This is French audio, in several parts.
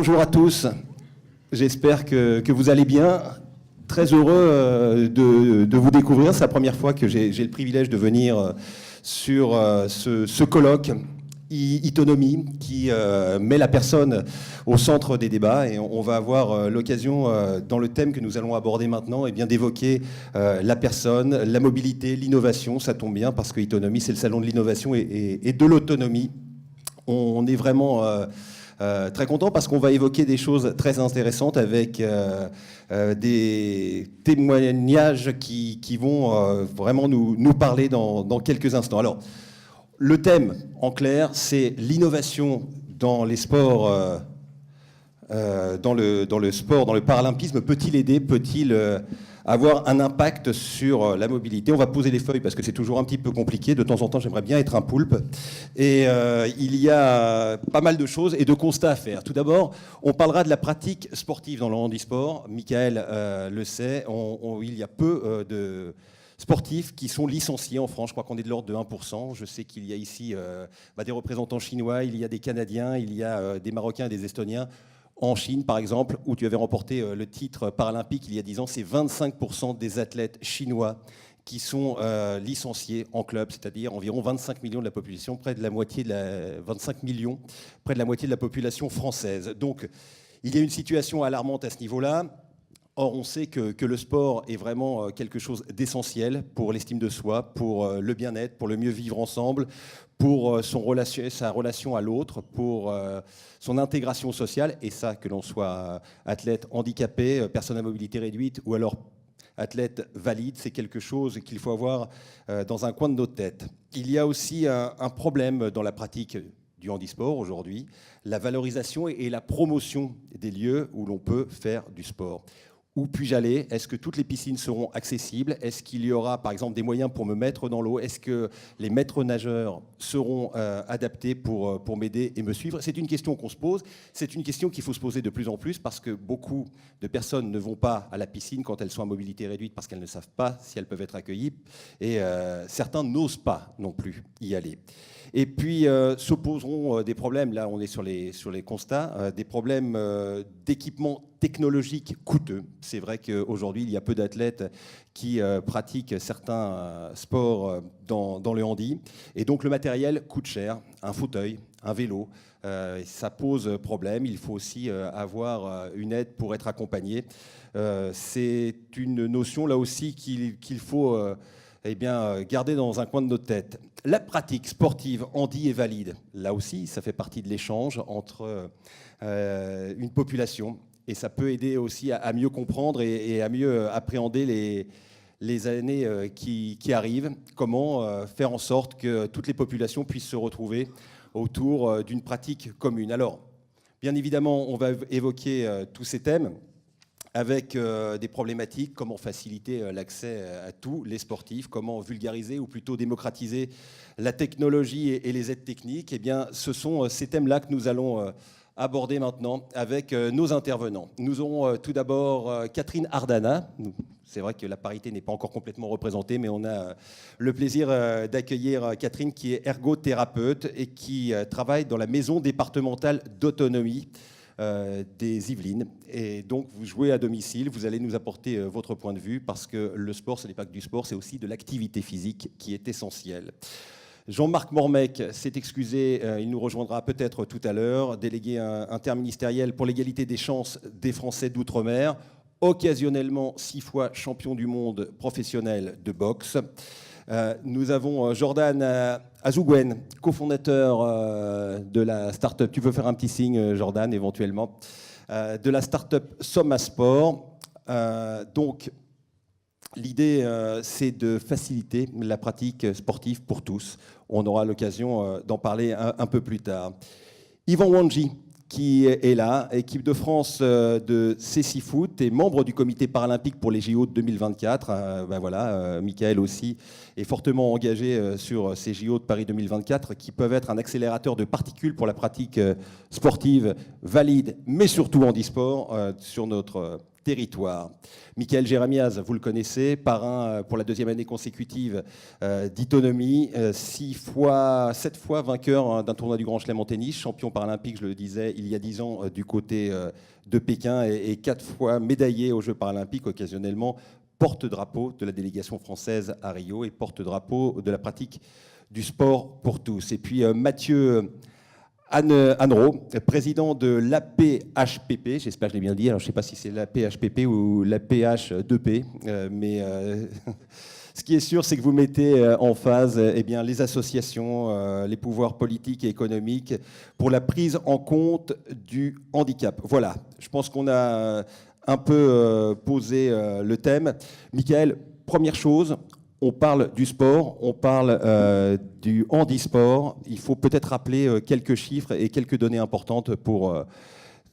Bonjour à tous, j'espère que vous allez bien. Très heureux de vous découvrir. C'est la première fois que j'ai le privilège de venir sur ce colloque Itonomie qui met la personne au centre des débats, et on va avoir l'occasion, dans le thème que nous allons aborder maintenant, d'évoquer la personne, la mobilité, l'innovation. Ça tombe bien parce que Itonomie, c'est le salon de l'innovation et de l'autonomie. On est vraiment très content parce qu'on va évoquer des choses très intéressantes avec des témoignages qui vont vraiment nous parler dans quelques instants. Alors, le thème, en clair, c'est l'innovation dans les sports, dans le sport, dans le paralympisme. Peut-il aider, peut-il avoir un impact sur la mobilité? On va poser les feuilles parce que c'est toujours un petit peu compliqué. De temps en temps, j'aimerais bien être un poulpe. Et il y a pas mal de choses et de constats à faire. Tout d'abord, on parlera de la pratique sportive dans le handisport. Michael le sait, il y a peu de sportifs qui sont licenciés en France. Je crois qu'on est de l'ordre de 1%. Je sais qu'il y a ici des représentants chinois, il y a des Canadiens, il y a des Marocains et des Estoniens. En Chine, par exemple, où tu avais remporté le titre paralympique il y a 10 ans, c'est 25% des athlètes chinois qui sont licenciés en club, c'est-à-dire environ 25 millions de la population, près de la moitié de la population française. Donc, il y a une situation alarmante à ce niveau-là. Or, on sait que le sport est vraiment quelque chose d'essentiel pour l'estime de soi, pour le bien-être, pour le mieux vivre ensemble, pour sa relation à l'autre, pour son intégration sociale, et ça, que l'on soit athlète handicapé, personne à mobilité réduite, ou alors athlète valide, c'est quelque chose qu'il faut avoir dans un coin de notre tête. Il y a aussi un problème dans la pratique du handisport aujourd'hui, la valorisation et la promotion des lieux où l'on peut faire du sport. Où puis-je aller? Est-ce que toutes les piscines seront accessibles? Est-ce qu'il y aura, par exemple, des moyens pour me mettre dans l'eau? Est-ce que les maîtres nageurs seront adaptés pour m'aider et me suivre? C'est une question qu'on se pose. C'est une question qu'il faut se poser de plus en plus parce que beaucoup de personnes ne vont pas à la piscine quand elles sont à mobilité réduite parce qu'elles ne savent pas si elles peuvent être accueillies. Et certains n'osent pas non plus y aller. Et puis s'opposeront des problèmes, là on est sur les constats, des problèmes d'équipement technologique coûteux. C'est vrai qu'aujourd'hui il y a peu d'athlètes qui pratiquent certains sports dans le handi. Et donc le matériel coûte cher, un fauteuil, un vélo, ça pose problème. Il faut aussi avoir une aide pour être accompagné. C'est une notion là aussi qu'il faut garder dans un coin de notre tête. La pratique sportive handi est valide. Là aussi, ça fait partie de l'échange entre une population. Et ça peut aider aussi à mieux comprendre et à mieux appréhender les années qui arrivent. Comment faire en sorte que toutes les populations puissent se retrouver autour d'une pratique commune. Alors, bien évidemment, on va évoquer tous ces thèmes avec des problématiques, comment faciliter l'accès à tous les sportifs, comment vulgariser ou plutôt démocratiser la technologie et les aides techniques. Eh bien, ce sont ces thèmes-là que nous allons aborder maintenant avec nos intervenants. Nous aurons tout d'abord Catherine Ardana. C'est vrai que la parité n'est pas encore complètement représentée, mais on a le plaisir d'accueillir Catherine qui est ergothérapeute et qui travaille dans la maison départementale d'autonomie des Yvelines. Et donc, vous jouez à domicile, vous allez nous apporter votre point de vue parce que le sport, ce n'est pas que du sport, c'est aussi de l'activité physique qui est essentielle. Jean-Marc Mormec s'est excusé, il nous rejoindra peut-être tout à l'heure, délégué interministériel pour l'égalité des chances des Français d'outre-mer, occasionnellement 6 fois champion du monde professionnel de boxe. Nous avons Jordan Azouguen, cofondateur de la start-up. Tu veux faire un petit signe, Jordan, éventuellement, de la start-up Sommasport. Donc, l'idée, c'est de faciliter la pratique sportive pour tous. On aura l'occasion d'en parler un peu plus tard. Yvan Wanji, qui est là, équipe de France de Cécifoot et membre du comité paralympique pour les JO de 2024. Michael aussi est fortement engagé sur ces JO de Paris 2024 qui peuvent être un accélérateur de particules pour la pratique sportive valide, mais surtout handisport sur notre territoire. Michael Jeremias, vous le connaissez, parrain pour la 2e année consécutive d'Itonomie, 7 fois vainqueur d'un tournoi du Grand Chelem en tennis, champion paralympique, je le disais, il y a 10 ans du côté de Pékin, et 4 fois médaillé aux Jeux paralympiques, occasionnellement porte-drapeau de la délégation française à Rio et porte-drapeau de la pratique du sport pour tous. Et puis Mathieu Annereau, président de l'APHPP, j'espère que je l'ai bien dit, alors je ne sais pas si c'est l'APHPP ou l'APH2P, mais ce qui est sûr, c'est que vous mettez en phase les associations, les pouvoirs politiques et économiques pour la prise en compte du handicap. Voilà, je pense qu'on a un peu posé le thème. Michael, première chose, on parle du sport, on parle du handisport. Il faut peut-être rappeler quelques chiffres et quelques données importantes pour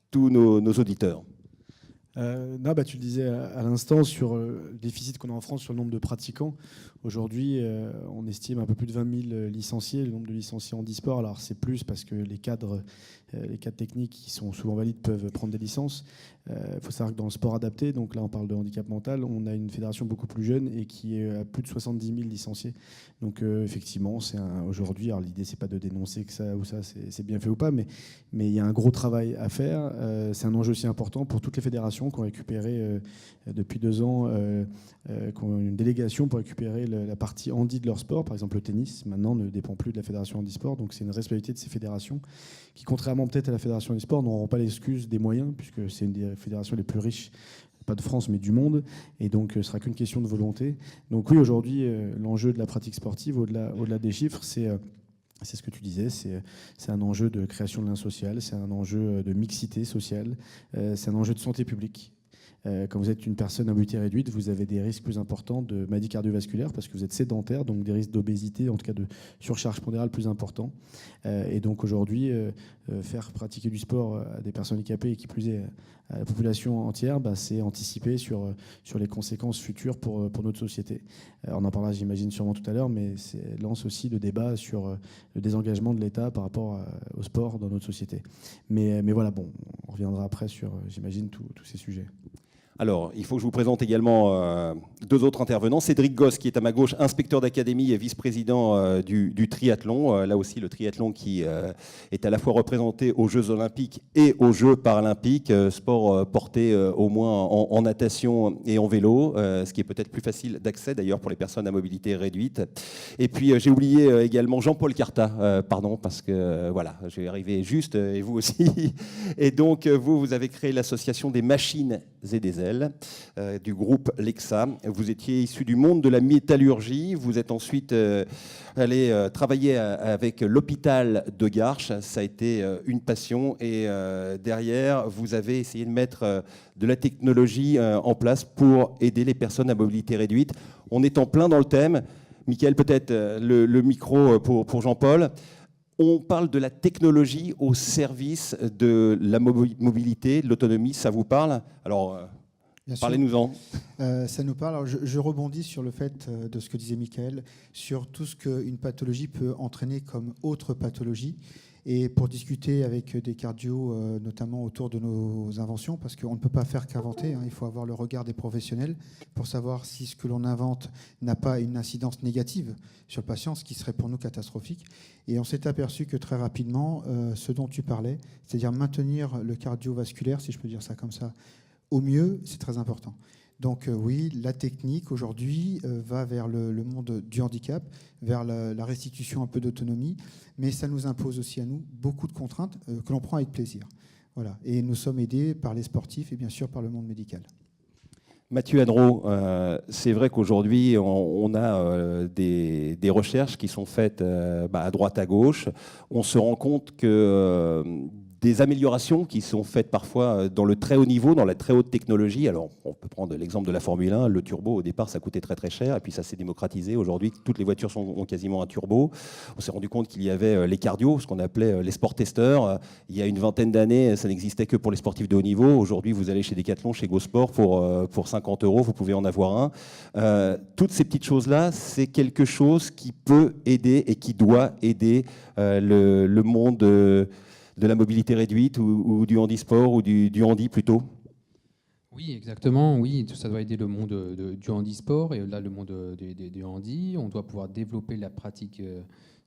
tous nos auditeurs. Non, tu le disais à l'instant sur le déficit qu'on a en France sur le nombre de pratiquants. Aujourd'hui, on estime un peu plus de 20 000 licenciés, le nombre de licenciés en handisport. Alors c'est plus parce que les cadres techniques qui sont souvent valides peuvent prendre des licences. Il faut savoir que dans le sport adapté, donc là on parle de handicap mental, on a une fédération beaucoup plus jeune et qui est à plus de 70 000 licenciés. Donc effectivement, aujourd'hui, alors l'idée c'est pas de dénoncer que ça ou ça c'est bien fait ou pas, mais il y a un gros travail à faire. C'est un enjeu aussi important pour toutes les fédérations qui ont récupéré depuis 2 ans qui ont une délégation pour récupérer la partie handi de leur sport. Par exemple, le tennis, maintenant, ne dépend plus de la fédération handisport. Donc, c'est une responsabilité de ces fédérations qui, contrairement peut-être à la fédération handisport, n'auront pas l'excuse des moyens, puisque c'est une des fédérations les plus riches, pas de France, mais du monde. Et donc, ce ne sera qu'une question de volonté. Donc, oui, aujourd'hui, l'enjeu de la pratique sportive, au-delà des chiffres, c'est ce que tu disais, c'est un enjeu de création de lien social, c'est un enjeu de mixité sociale, c'est un enjeu de santé publique. Quand vous êtes une personne à mobilité réduite, vous avez des risques plus importants de maladies cardiovasculaires parce que vous êtes sédentaire, donc des risques d'obésité, en tout cas de surcharge pondérale plus importants. Et donc aujourd'hui, faire pratiquer du sport à des personnes handicapées et qui plus est à la population entière, c'est anticiper sur les conséquences futures pour notre société. On en parlera, j'imagine, sûrement tout à l'heure, mais c'est lance aussi le débat sur le désengagement de l'État par rapport au sport dans notre société. Mais voilà, bon, on reviendra après sur, j'imagine, tous ces sujets. Alors, il faut que je vous présente également 2 autres intervenants. Cédric Gosse, qui est à ma gauche, inspecteur d'académie et vice-président du triathlon. Là aussi, le triathlon qui est à la fois représenté aux Jeux Olympiques et aux Jeux Paralympiques. Sport porté au moins en natation et en vélo, ce qui est peut-être plus facile d'accès d'ailleurs pour les personnes à mobilité réduite. Et puis, j'ai oublié également Jean-Paul Carta, pardon, parce que voilà, j'ai arrivé juste, et vous aussi. Et donc, vous avez créé l'association des machines et des ailes. Du groupe Lexa. Vous étiez issu du monde de la métallurgie. Vous êtes ensuite allé travailler avec l'hôpital de Garches. Ça a été une passion. Et derrière, vous avez essayé de mettre de la technologie en place pour aider les personnes à mobilité réduite. On est en plein dans le thème. Michael, peut-être le micro pour Jean-Paul. On parle de la technologie au service de la mobilité, de l'autonomie. Ça vous parle? Alors, parlez-nous-en. Ça nous parle. Alors, je rebondis sur le fait de ce que disait Michael, sur tout ce qu'une pathologie peut entraîner comme autre pathologie. Et pour discuter avec des cardios, notamment autour de nos inventions, parce qu'on ne peut pas faire qu'inventer, il faut avoir le regard des professionnels pour savoir si ce que l'on invente n'a pas une incidence négative sur le patient, ce qui serait pour nous catastrophique. Et on s'est aperçu que très rapidement, ce dont tu parlais, c'est-à-dire maintenir le cardiovasculaire, si je peux dire ça comme ça, au mieux, c'est très important. Donc oui, la technique aujourd'hui va vers le monde du handicap, vers la restitution un peu d'autonomie, mais ça nous impose aussi à nous beaucoup de contraintes que l'on prend avec plaisir. Voilà. Et nous sommes aidés par les sportifs et bien sûr par le monde médical. Mathieu Annereau, c'est vrai qu'aujourd'hui, on a des recherches qui sont faites à droite, à gauche. On se rend compte que des améliorations qui sont faites parfois dans le très haut niveau, dans la très haute technologie. Alors, on peut prendre l'exemple de la Formule 1. Le turbo, au départ, ça coûtait très très cher, et puis ça s'est démocratisé. Aujourd'hui, toutes les voitures ont quasiment un turbo. On s'est rendu compte qu'il y avait les cardios, ce qu'on appelait les sport testeurs. Il y a une vingtaine d'années, ça n'existait que pour les sportifs de haut niveau. Aujourd'hui, vous allez chez Decathlon, chez GoSport, pour 50 €, vous pouvez en avoir un. Toutes ces petites choses-là, c'est quelque chose qui peut aider et qui doit aider le monde de la mobilité réduite ou du handisport ou du handi plutôt? Oui, exactement. Oui, ça doit aider le monde du handisport et là le monde du handi. On doit pouvoir développer la pratique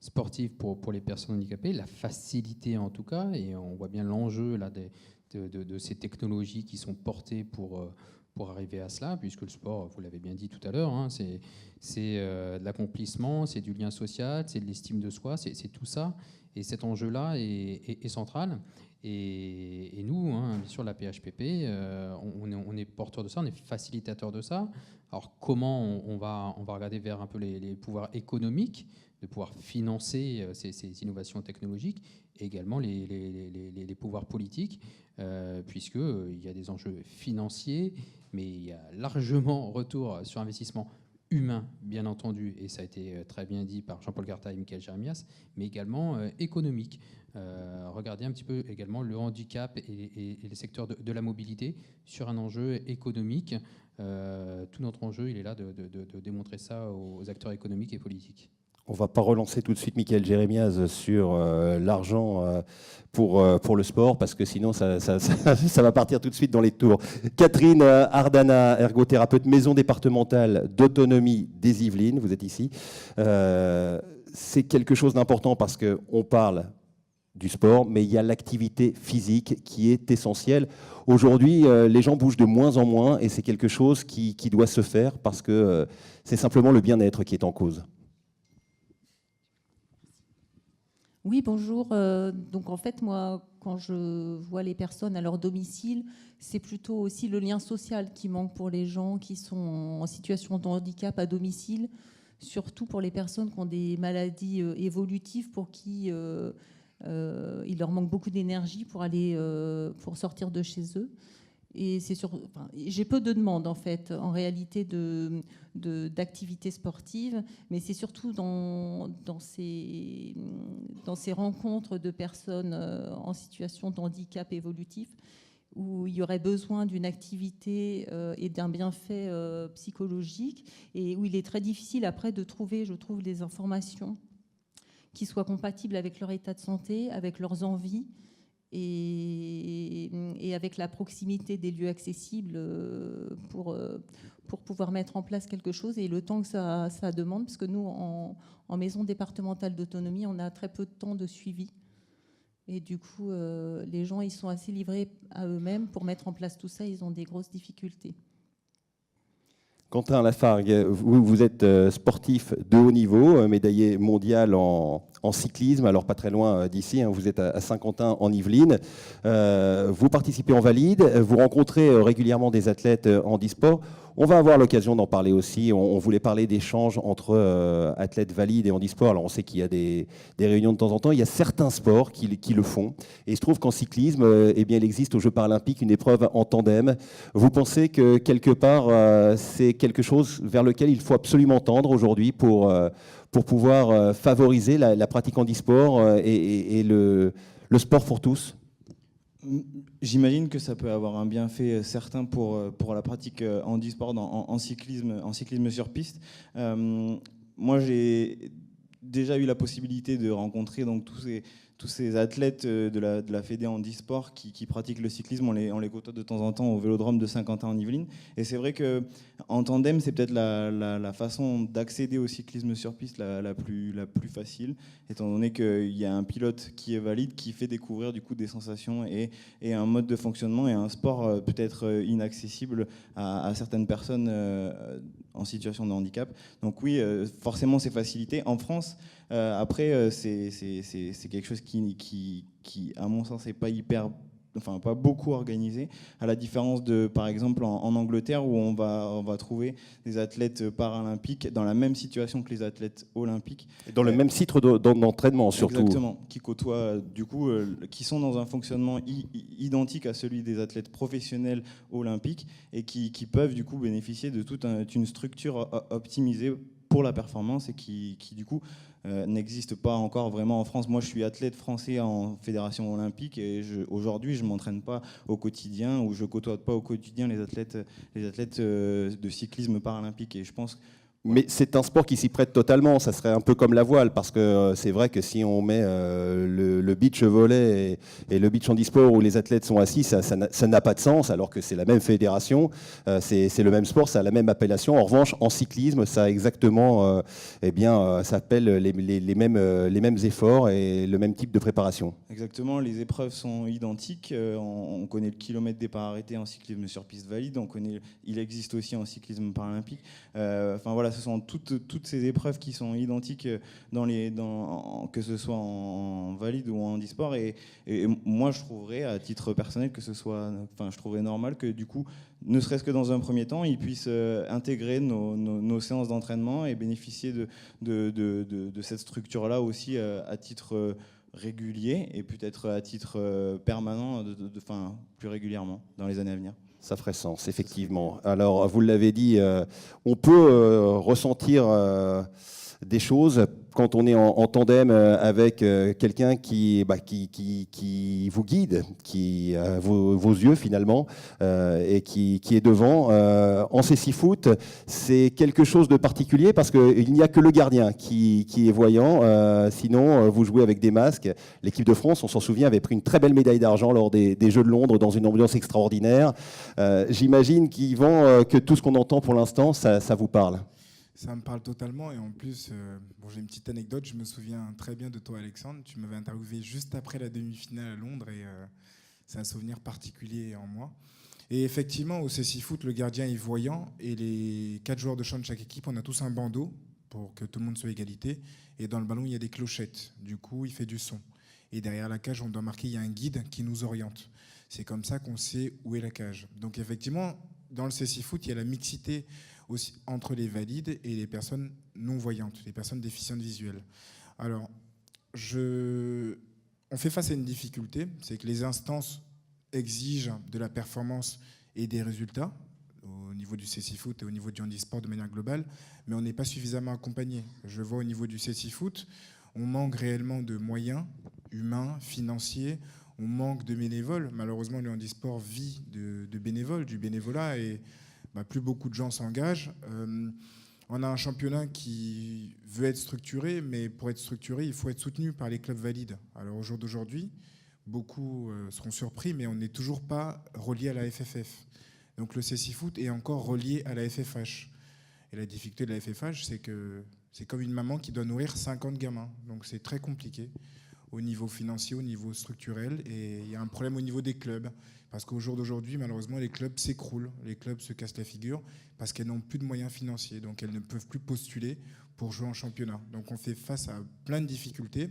sportive pour les personnes handicapées, la faciliter en tout cas. Et on voit bien l'enjeu là de ces technologies qui sont portées pour arriver à cela, puisque le sport, vous l'avez bien dit tout à l'heure, hein, c'est de l'accomplissement, c'est du lien social, c'est de l'estime de soi, c'est tout ça. Et cet enjeu-là est central. Et nous, hein, bien sûr, la PHPP, on est porteur de ça, on est facilitateur de ça. Alors comment on va regarder vers un peu les pouvoirs économiques, de pouvoir financer ces innovations technologiques, et également les pouvoirs politiques, puisqu'il y a des enjeux financiers, mais il y a largement retour sur investissement humain, bien entendu, et ça a été très bien dit par Jean-Paul Garta et Michael Jeremias, mais également économique. Regardez un petit peu également le handicap et les secteurs de la mobilité sur un enjeu économique. Tout notre enjeu, il est là de démontrer ça aux acteurs économiques et politiques. On ne va pas relancer tout de suite Michael Jeremias sur l'argent pour le sport, parce que sinon ça va partir tout de suite dans les tours. Catherine Ardana, ergothérapeute, maison départementale d'autonomie des Yvelines, vous êtes ici. C'est quelque chose d'important parce qu'on parle du sport, mais il y a l'activité physique qui est essentielle. Aujourd'hui, les gens bougent de moins en moins et c'est quelque chose qui doit se faire parce que c'est simplement le bien-être qui est en cause. Oui, bonjour. Donc en fait, moi, quand je vois les personnes à leur domicile, c'est plutôt aussi le lien social qui manque pour les gens qui sont en situation de handicap à domicile, surtout pour les personnes qui ont des maladies évolutives pour qui il leur manque beaucoup d'énergie pour sortir de chez eux. Et j'ai peu de demandes en fait, en réalité, d'activités sportives, mais c'est surtout dans ces rencontres de personnes en situation de handicap évolutif où il y aurait besoin d'une activité et d'un bienfait psychologique, et où il est très difficile après de trouver, je trouve, des informations qui soient compatibles avec leur état de santé, avec leurs envies, et avec la proximité des lieux accessibles pour pouvoir mettre en place quelque chose et le temps que ça demande, parce que nous, en maison départementale d'autonomie, on a très peu de temps de suivi. Et du coup, les gens, ils sont assez livrés à eux-mêmes pour mettre en place tout ça. Ils ont des grosses difficultés. Quentin Lafargue, vous êtes sportif de haut niveau, médaillé mondial en cyclisme, alors pas très loin d'ici, hein, vous êtes à Saint-Quentin en Yvelines. Vous participez en valide, vous rencontrez régulièrement des athlètes handisport. On va avoir l'occasion d'en parler aussi. On voulait parler d'échanges entre athlètes valides et handisport. Alors on sait qu'il y a des réunions de temps en temps. Il y a certains sports qui le font. Et il se trouve qu'en cyclisme, eh bien, il existe aux Jeux paralympiques une épreuve en tandem. Vous pensez que quelque part, c'est quelque chose vers lequel il faut absolument tendre aujourd'hui pour pouvoir favoriser la pratique handisport et le sport pour tous? J'imagine que ça peut avoir un bienfait certain pour la pratique handisport en cyclisme sur piste. Moi, j'ai déjà eu la possibilité de rencontrer donc tous ces athlètes de la Fédé handisport qui pratiquent le cyclisme. On les côtoie de temps en temps au Vélodrome de Saint-Quentin en Yvelines. Et c'est vrai qu'en tandem, c'est peut-être la façon d'accéder au cyclisme sur piste la plus facile, étant donné qu'il y a un pilote qui est valide, qui fait découvrir du coup des sensations et un mode de fonctionnement et un sport peut-être inaccessible à certaines personnes en situation de handicap. Donc oui, forcément, c'est facilité. En France, après, c'est quelque chose qui, à mon sens, n'est pas beaucoup organisé, à la différence de, par exemple, en Angleterre, où on va trouver des athlètes paralympiques dans la même situation que les athlètes olympiques. Et dans le même site d'entraînement, surtout. Exactement, qui côtoient, du coup, qui sont dans un fonctionnement identique à celui des athlètes professionnels olympiques et qui peuvent, du coup, bénéficier de toute une structure optimisée pour la performance et qui du coup, n'existe pas encore vraiment en France. Moi, je suis athlète français en fédération olympique et aujourd'hui, je ne m'entraîne pas au quotidien ou je ne côtoie pas au quotidien les athlètes de cyclisme paralympique. Et je pense Mais c'est un sport qui s'y prête totalement. Ça serait un peu comme la voile, parce que c'est vrai que si on met le beach volley et le beach handisport où les athlètes sont assis, ça n'a pas de sens, alors que c'est la même fédération, c'est le même sport, ça a la même appellation. En revanche, en cyclisme, ça a exactement, ça appelle les mêmes efforts et le même type de préparation. Exactement, les épreuves sont identiques. On connaît le kilomètre départ arrêté en cyclisme sur piste valide. Il existe aussi en cyclisme paralympique. Enfin voilà, ce sont toutes ces épreuves qui sont identiques que ce soit en valide ou en handisport. Et moi, je trouverais, à titre personnel, je trouverais normal que du coup, ne serait-ce que dans un premier temps, ils puissent intégrer nos séances d'entraînement et bénéficier de cette structure-là aussi à titre régulier et peut-être à titre permanent, plus régulièrement dans les années à venir. Ça ferait sens, effectivement. Alors, vous l'avez dit, on peut ressentir des choses quand on est en tandem avec quelqu'un qui vous guide, qui a vos yeux finalement, et qui est devant. En cécifoot, c'est quelque chose de particulier parce qu'il n'y a que le gardien qui est voyant. Sinon, vous jouez avec des masques. L'équipe de France, on s'en souvient, avait pris une très belle médaille d'argent lors des Jeux de Londres dans une ambiance extraordinaire. J'imagine qu'Yvan, que tout ce qu'on entend pour l'instant, ça vous parle. Ça me parle totalement et en plus, j'ai une petite anecdote, je me souviens très bien de toi Alexandre, tu m'avais interviewé juste après la demi-finale à Londres et c'est un souvenir particulier en moi. Et effectivement, au cécifoot, le gardien est voyant et les 4 joueurs de champ de chaque équipe, on a tous un bandeau pour que tout le monde soit égalité et dans le ballon, il y a des clochettes, du coup, il fait du son. Et derrière la cage, on doit marquer, il y a un guide qui nous oriente. C'est comme ça qu'on sait où est la cage. Donc effectivement, dans le cécifoot, il y a la mixité aussi entre les valides et les personnes non-voyantes, les personnes déficientes visuelles. Alors, on fait face à une difficulté, c'est que les instances exigent de la performance et des résultats au niveau du cécifoot et au niveau du handisport de manière globale, mais on n'est pas suffisamment accompagné. Je vois au niveau du cécifoot, on manque réellement de moyens humains, financiers, on manque de bénévoles. Malheureusement, le handisport vit de bénévoles, du bénévolat, et plus beaucoup de gens s'engagent. On a un championnat qui veut être structuré, mais pour être structuré, il faut être soutenu par les clubs valides. Alors au jour d'aujourd'hui, beaucoup seront surpris, mais on n'est toujours pas relié à la FFF. Donc le cécifoot est encore relié à la FFH. Et la difficulté de la FFH, c'est que c'est comme une maman qui doit nourrir 50 gamins. Donc c'est très compliqué au niveau financier, au niveau structurel. Et il y a un problème au niveau des clubs. Parce qu'au jour d'aujourd'hui, malheureusement, les clubs s'écroulent. Les clubs se cassent la figure parce qu'elles n'ont plus de moyens financiers. Donc elles ne peuvent plus postuler pour jouer en championnat. Donc on fait face à plein de difficultés.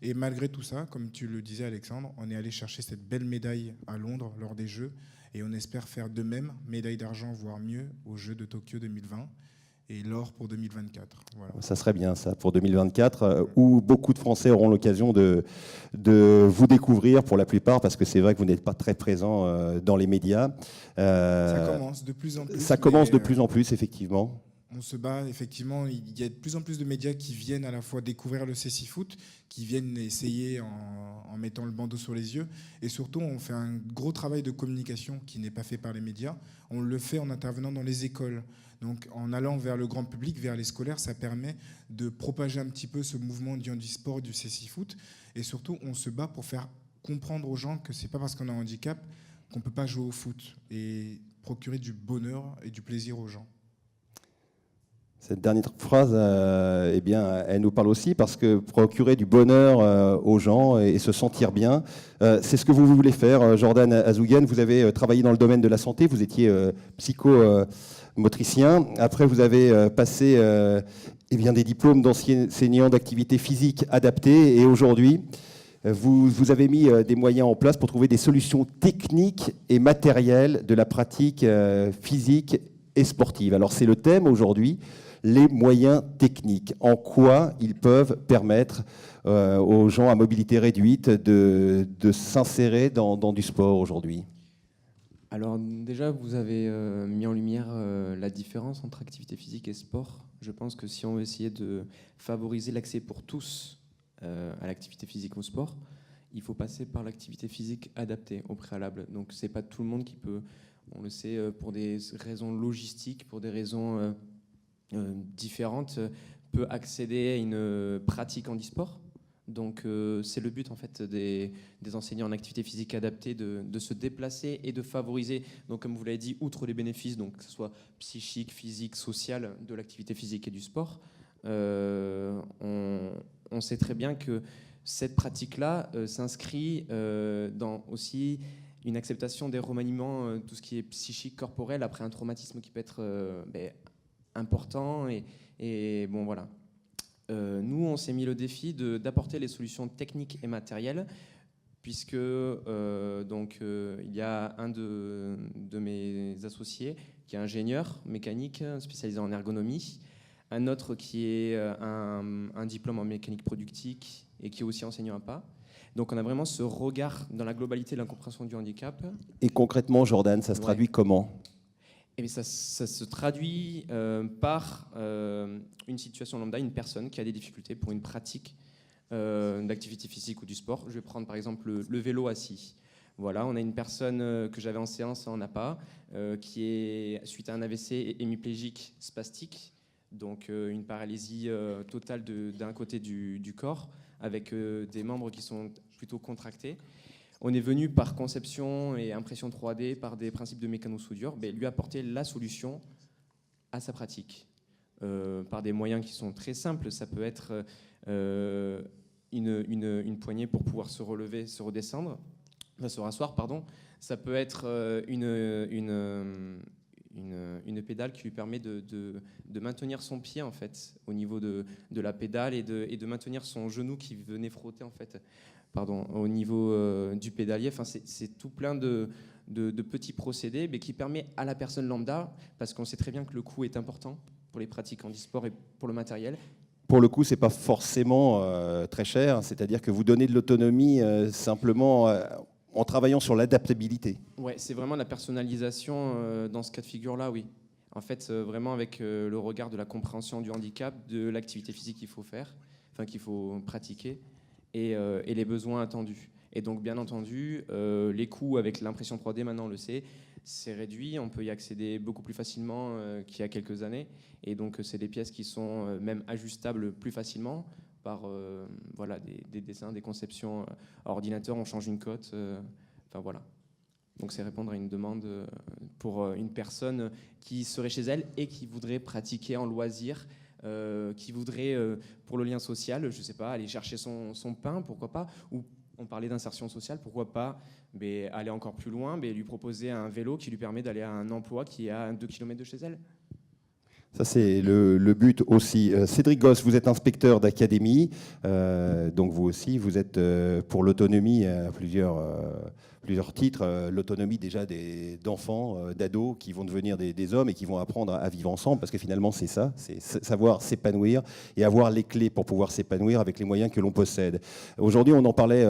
Et malgré tout ça, comme tu le disais Alexandre, on est allé chercher cette belle médaille à Londres lors des Jeux. Et on espère faire de même, médaille d'argent, voire mieux, aux Jeux de Tokyo 2020. Et l'or pour 2024. Voilà. Ça serait bien, ça, pour 2024, où beaucoup de Français auront l'occasion de vous découvrir pour la plupart, parce que c'est vrai que vous n'êtes pas très présent dans les médias. Ça commence de plus en plus. Ça commence de plus en plus, effectivement. On se bat, effectivement. Il y a de plus en plus de médias qui viennent à la fois découvrir le cécifoot, qui viennent essayer en mettant le bandeau sur les yeux. Et surtout, on fait un gros travail de communication qui n'est pas fait par les médias. On le fait en intervenant dans les écoles. Donc en allant vers le grand public, vers les scolaires, ça permet de propager un petit peu ce mouvement du handisport, du cécifoot. Et surtout, on se bat pour faire comprendre aux gens que c'est pas parce qu'on a un handicap qu'on peut pas jouer au foot et procurer du bonheur et du plaisir aux gens. Cette dernière phrase, elle nous parle aussi parce que procurer du bonheur aux gens et se sentir bien, c'est ce que vous voulez faire. Jordan Azougan, vous avez travaillé dans le domaine de la santé, vous étiez psychomotricien. Après, vous avez passé des diplômes d'enseignant d'activité physique adaptée et aujourd'hui, vous avez mis des moyens en place pour trouver des solutions techniques et matérielles de la pratique physique et sportive. Alors, c'est le thème aujourd'hui. Les moyens techniques, en quoi ils peuvent permettre aux gens à mobilité réduite de s'insérer dans du sport aujourd'hui. Alors déjà, vous avez mis en lumière la différence entre activité physique et sport. Je pense que si on veut essayer de favoriser l'accès pour tous à l'activité physique au sport, il faut passer par l'activité physique adaptée au préalable. Donc c'est pas tout le monde qui peut, on le sait, pour des raisons logistiques, pour des raisons différente peut accéder à une pratique handisport. Donc c'est le but en fait des enseignants en activité physique adaptée de se déplacer et de favoriser, donc comme vous l'avez dit, outre les bénéfices, donc que ce soit psychique, physique, social, de l'activité physique et du sport, on sait très bien que cette pratique-là s'inscrit dans aussi une acceptation des remaniements, tout ce qui est psychique, corporel, après un traumatisme qui peut être important. Et bon, voilà. Nous, on s'est mis le défi d'apporter les solutions techniques et matérielles, puisque il y a un de mes associés qui est ingénieur mécanique spécialisé en ergonomie, un autre qui est un diplôme en mécanique productique et qui est aussi enseignant à pas. Donc on a vraiment ce regard dans la globalité de la compréhension du handicap. Et concrètement, Jordan, ça se traduit comment ? Et ça se traduit par une situation lambda, une personne qui a des difficultés pour une pratique d'activité physique ou du sport. Je vais prendre par exemple le vélo assis. Voilà, on a une personne que j'avais en séance en APA qui est, suite à un AVC, hémiplégique spastique, donc une paralysie totale d'un côté du corps, avec des membres qui sont plutôt contractés. On est venu par conception et impression 3D, par des principes de mécano-soudure, lui apporter la solution à sa pratique. Par des moyens qui sont très simples. Ça peut être une poignée pour pouvoir se relever, se redescendre, se rasseoir, pardon. Ça peut être une pédale qui lui permet de maintenir son pied en fait, au niveau de la pédale et de maintenir son genou qui venait frotter en fait. Au niveau du pédalier. Enfin, c'est tout plein de petits procédés, mais qui permet à la personne lambda, parce qu'on sait très bien que le coût est important pour les pratiques handisport et pour le matériel. Pour le coup, ce n'est pas forcément très cher, c'est-à-dire que vous donnez de l'autonomie simplement en travaillant sur l'adaptabilité. Ouais, c'est vraiment la personnalisation dans ce cas de figure-là, oui. En fait, vraiment avec le regard de la compréhension du handicap, de l'activité physique qu'il faut faire, enfin qu'il faut pratiquer, et les besoins attendus. Et donc, bien entendu, les coûts avec l'impression 3D, maintenant on le sait, c'est réduit. On peut y accéder beaucoup plus facilement qu'il y a quelques années. Et donc, c'est des pièces qui sont même ajustables plus facilement par des dessins, des conceptions à ordinateur. On change une cote. Voilà. Donc, c'est répondre à une demande pour une personne qui serait chez elle et qui voudrait pratiquer en loisir, qui voudrait, pour le lien social, je ne sais pas, aller chercher son pain, pourquoi pas, ou on parlait d'insertion sociale, pourquoi pas aller encore plus loin, lui proposer un vélo qui lui permet d'aller à un emploi qui est à 2 km de chez elle. Ça, c'est le but aussi. Cédric Gosse, vous êtes inspecteur d'académie, donc vous aussi, vous êtes pour l'autonomie à plusieurs titres. L'autonomie déjà d'enfants, d'ados qui vont devenir des hommes et qui vont apprendre à vivre ensemble, parce que finalement c'est ça, c'est savoir s'épanouir et avoir les clés pour pouvoir s'épanouir avec les moyens que l'on possède. Aujourd'hui, on en parlait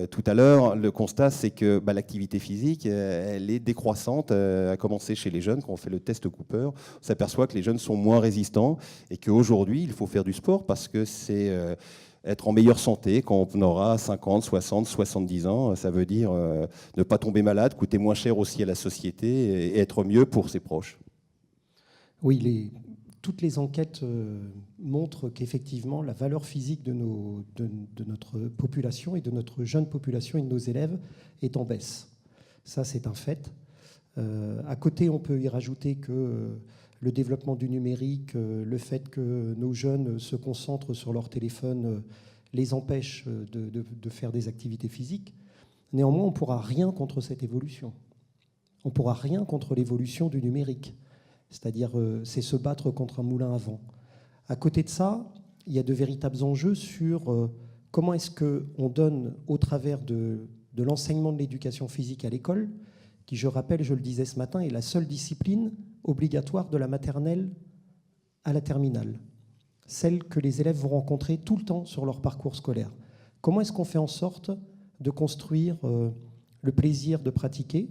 tout à l'heure, le constat c'est que l'activité physique, elle est décroissante, à commencer chez les jeunes. Quand on fait le test Cooper, on s'aperçoit que les jeunes sont moins résistants et qu'aujourd'hui, il faut faire du sport parce que c'est être en meilleure santé quand on aura 50, 60, 70 ans. Ça veut dire ne pas tomber malade, coûter moins cher aussi à la société et être mieux pour ses proches. Oui, toutes les enquêtes montrent qu'effectivement, la valeur physique de notre population et de notre jeune population et de nos élèves est en baisse. Ça, c'est un fait. À côté, on peut y rajouter que le développement du numérique, le fait que nos jeunes se concentrent sur leur téléphone les empêche de faire des activités physiques. Néanmoins, on ne pourra rien contre cette évolution. On ne pourra rien contre l'évolution du numérique. C'est-à-dire, c'est se battre contre un moulin à vent. À côté de ça, il y a de véritables enjeux sur comment est-ce qu'on donne, au travers de l'enseignement de l'éducation physique à l'école, qui, je rappelle, je le disais ce matin, est la seule discipline obligatoire de la maternelle à la terminale, celle que les élèves vont rencontrer tout le temps sur leur parcours scolaire. Comment est-ce qu'on fait en sorte de construire le plaisir de pratiquer,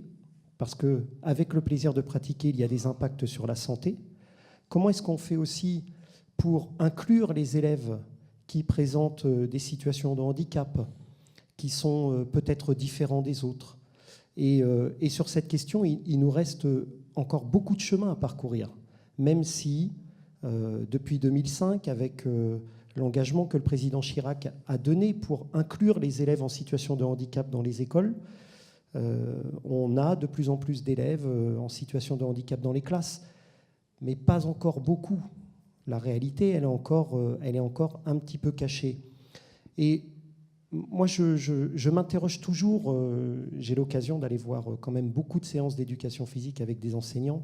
parce qu'avec le plaisir de pratiquer, il y a des impacts sur la santé. Comment est-ce qu'on fait aussi pour inclure les élèves qui présentent des situations de handicap, qui sont peut-être différents des autres. Et sur cette question, il nous reste encore beaucoup de chemin à parcourir, même si depuis 2005 avec l'engagement que le président Chirac a donné pour inclure les élèves en situation de handicap dans les écoles. On a de plus en plus d'élèves en situation de handicap dans les classes, mais pas encore beaucoup. La réalité, elle est encore un petit peu cachée. Et moi, je m'interroge toujours, j'ai l'occasion d'aller voir quand même beaucoup de séances d'éducation physique avec des enseignants.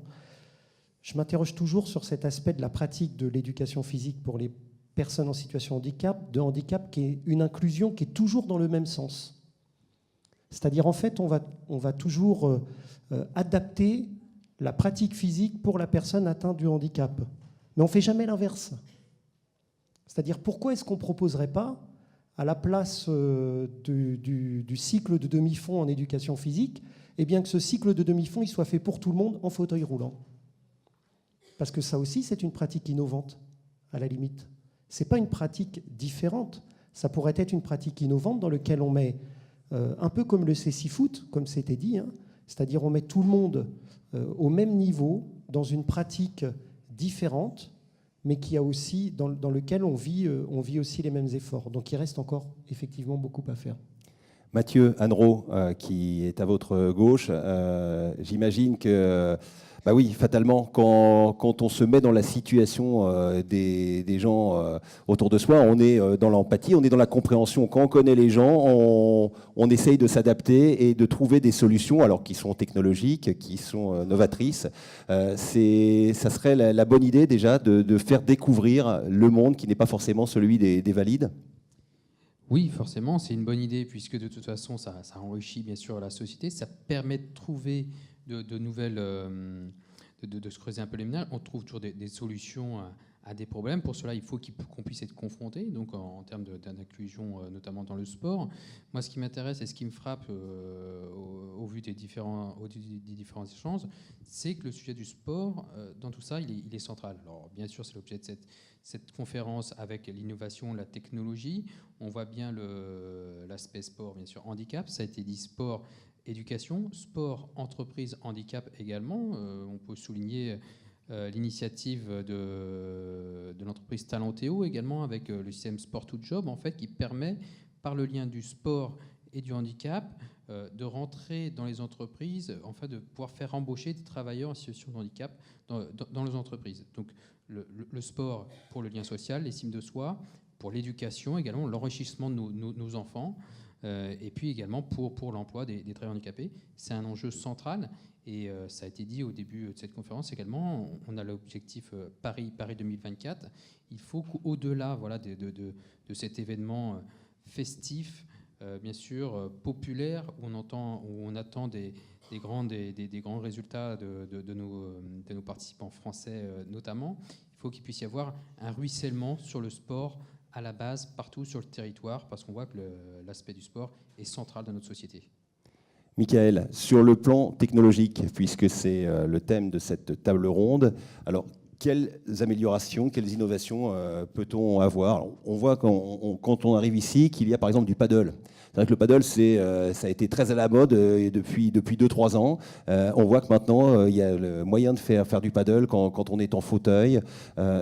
Je m'interroge toujours sur cet aspect de la pratique de l'éducation physique pour les personnes en situation de handicap, qui est une inclusion qui est toujours dans le même sens. C'est-à-dire, en fait, on va toujours adapter la pratique physique pour la personne atteinte du handicap. Mais on ne fait jamais l'inverse. C'est-à-dire, pourquoi est-ce qu'on ne proposerait pas, à la place du cycle de demi-fond en éducation physique, eh bien que ce cycle de demi-fond il soit fait pour tout le monde en fauteuil roulant? Parce que ça aussi, c'est une pratique innovante, à la limite. Ce n'est pas une pratique différente. Ça pourrait être une pratique innovante dans laquelle on met, un peu comme le CC-Foot, comme c'était dit, hein, c'est-à-dire on met tout le monde au même niveau, dans une pratique différente, mais qui a aussi, dans lequel on vit aussi les mêmes efforts. Donc il reste encore effectivement beaucoup à faire. Mathieu Annereau, qui est à votre gauche, j'imagine que, bah oui, fatalement, quand on se met dans la situation des gens autour de soi, on est dans l'empathie, on est dans la compréhension. Quand on connaît les gens, on essaye de s'adapter et de trouver des solutions, alors qui sont technologiques, qui sont novatrices. Ça serait la bonne idée déjà de faire découvrir le monde qui n'est pas forcément celui des valides. Oui, forcément, c'est une bonne idée, puisque de toute façon, ça enrichit bien sûr la société, ça permet de trouver de nouvelles, de se creuser un peu les ménages. On trouve toujours des solutions à des problèmes. Pour cela, il faut qu'on puisse être confronté, donc en termes d'inclusion, notamment dans le sport. Moi, ce qui m'intéresse et ce qui me frappe au vu des différents échanges, c'est que le sujet du sport, dans tout ça, il est central. Alors, bien sûr, c'est l'objet de cette conférence avec l'innovation, la technologie. On voit bien l'aspect sport, bien sûr, handicap. Ça a été dit, sport, éducation, sport, entreprise, handicap également. On peut souligner l'initiative de l'entreprise Talentéo également, avec le système Sport to Job, en fait, qui permet, par le lien du sport et du handicap, de rentrer dans les entreprises, en fait, de pouvoir faire embaucher des travailleurs en situation de handicap dans les entreprises. Donc, le sport pour le lien social, l'estime de soi, pour l'éducation également, l'enrichissement de nos enfants, et puis également pour l'emploi des travailleurs handicapés. C'est un enjeu central, et ça a été dit au début de cette conférence également, on a l'objectif Paris 2024. Il faut qu'au-delà de cet événement festif, bien sûr, populaire, où on attend des grands résultats de nos participants français notamment, il faut qu'il puisse y avoir un ruissellement sur le sport à la base, partout sur le territoire, parce qu'on voit que l'aspect du sport est central dans notre société. Michael, sur le plan technologique, puisque c'est le thème de cette table ronde, alors quelles améliorations, quelles innovations peut-on avoir? Alors, on voit quand on arrive ici qu'il y a par exemple du paddle. C'est vrai que le paddle, ça a été très à la mode depuis 2-3 ans. On voit que maintenant, il y a le moyen de faire du paddle quand on est en fauteuil.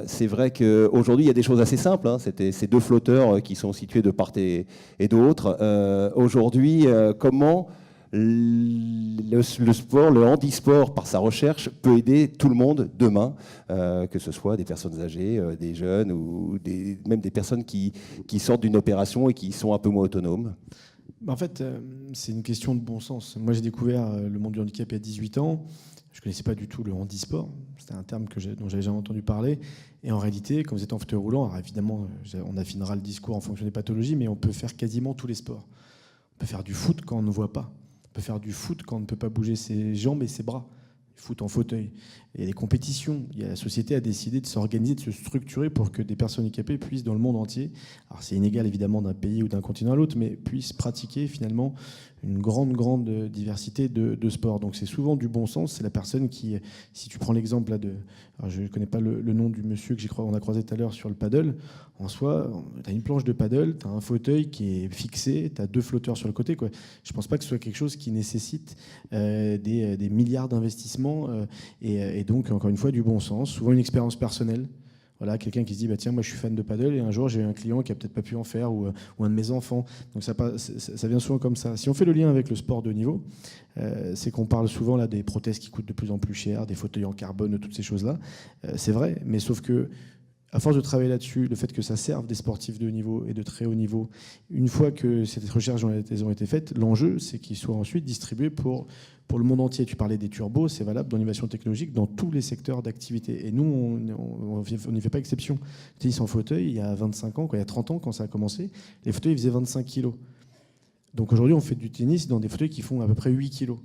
C'est vrai qu'aujourd'hui, il y a des choses assez simples. Hein. C'était ces 2 flotteurs qui sont situés de part et d'autre. Aujourd'hui, comment le sport, le handisport, par sa recherche, peut aider tout le monde demain, que ce soit des personnes âgées, des jeunes ou même des personnes qui sortent d'une opération et qui sont un peu moins autonomes? En fait, c'est une question de bon sens. Moi, j'ai découvert le monde du handicap il y a 18 ans. Je ne connaissais pas du tout le handisport. C'était un terme dont j'avais jamais entendu parler. Et en réalité, quand vous êtes en fauteuil roulant, alors évidemment, on affinera le discours en fonction des pathologies, mais on peut faire quasiment tous les sports. On peut faire du foot quand on ne voit pas. On peut faire du foot quand on ne peut pas bouger ses jambes et ses bras. Foot en fauteuil. Il y a des compétitions. La société a décidé de s'organiser, de se structurer pour que des personnes handicapées puissent, dans le monde entier, alors c'est inégal évidemment d'un pays ou d'un continent à l'autre, mais puissent pratiquer finalement une grande diversité de sports. Donc c'est souvent du bon sens. C'est la personne qui, si tu prends l'exemple là alors je ne connais pas le nom du monsieur qu'on a croisé tout à l'heure sur le paddle, en soi, tu as une planche de paddle, tu as un fauteuil qui est fixé, tu as 2 flotteurs sur le côté, quoi. Je ne pense pas que ce soit quelque chose qui nécessite des milliards d'investissements et donc, encore une fois, du bon sens, souvent une expérience personnelle. Voilà, quelqu'un qui se dit bah, tiens, moi je suis fan de paddle et un jour j'ai un client qui a peut-être pas pu en faire ou un de mes enfants. Donc ça vient souvent comme ça. Si on fait le lien avec le sport de haut niveau, c'est qu'on parle souvent là des prothèses qui coûtent de plus en plus cher, des fauteuils en carbone, toutes ces choses-là. C'est vrai, mais sauf que à force de travailler là-dessus, le fait que ça serve des sportifs de haut niveau et de très haut niveau, une fois que ces recherches ont été faites, l'enjeu, c'est qu'ils soient ensuite distribués pour le monde entier. Tu parlais des turbos, c'est valable dans l'innovation technologique, dans tous les secteurs d'activité. Et nous, on n'y fait pas exception. Le tennis en fauteuil, il y a 25 ans, il y a 30 ans, quand ça a commencé, les fauteuils ils faisaient 25 kilos. Donc aujourd'hui, on fait du tennis dans des fauteuils qui font à peu près 8 kilos.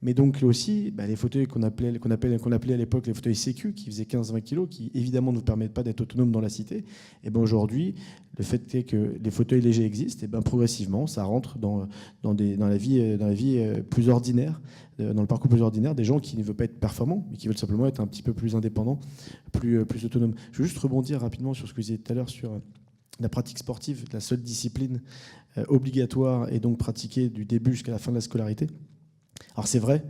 Mais donc aussi, les fauteuils qu'on appelait à l'époque les fauteuils sécu, qui faisaient 15-20 kg, qui évidemment ne vous permettent pas d'être autonome dans la cité, et aujourd'hui, le fait est que les fauteuils légers existent, et progressivement, ça rentre dans la vie plus ordinaire, dans le parcours plus ordinaire, des gens qui ne veulent pas être performants, mais qui veulent simplement être un petit peu plus indépendants, plus autonomes. Je veux juste rebondir rapidement sur ce que vous disiez tout à l'heure sur la pratique sportive, la seule discipline obligatoire et donc pratiquée du début jusqu'à la fin de la scolarité. Alors c'est vrai,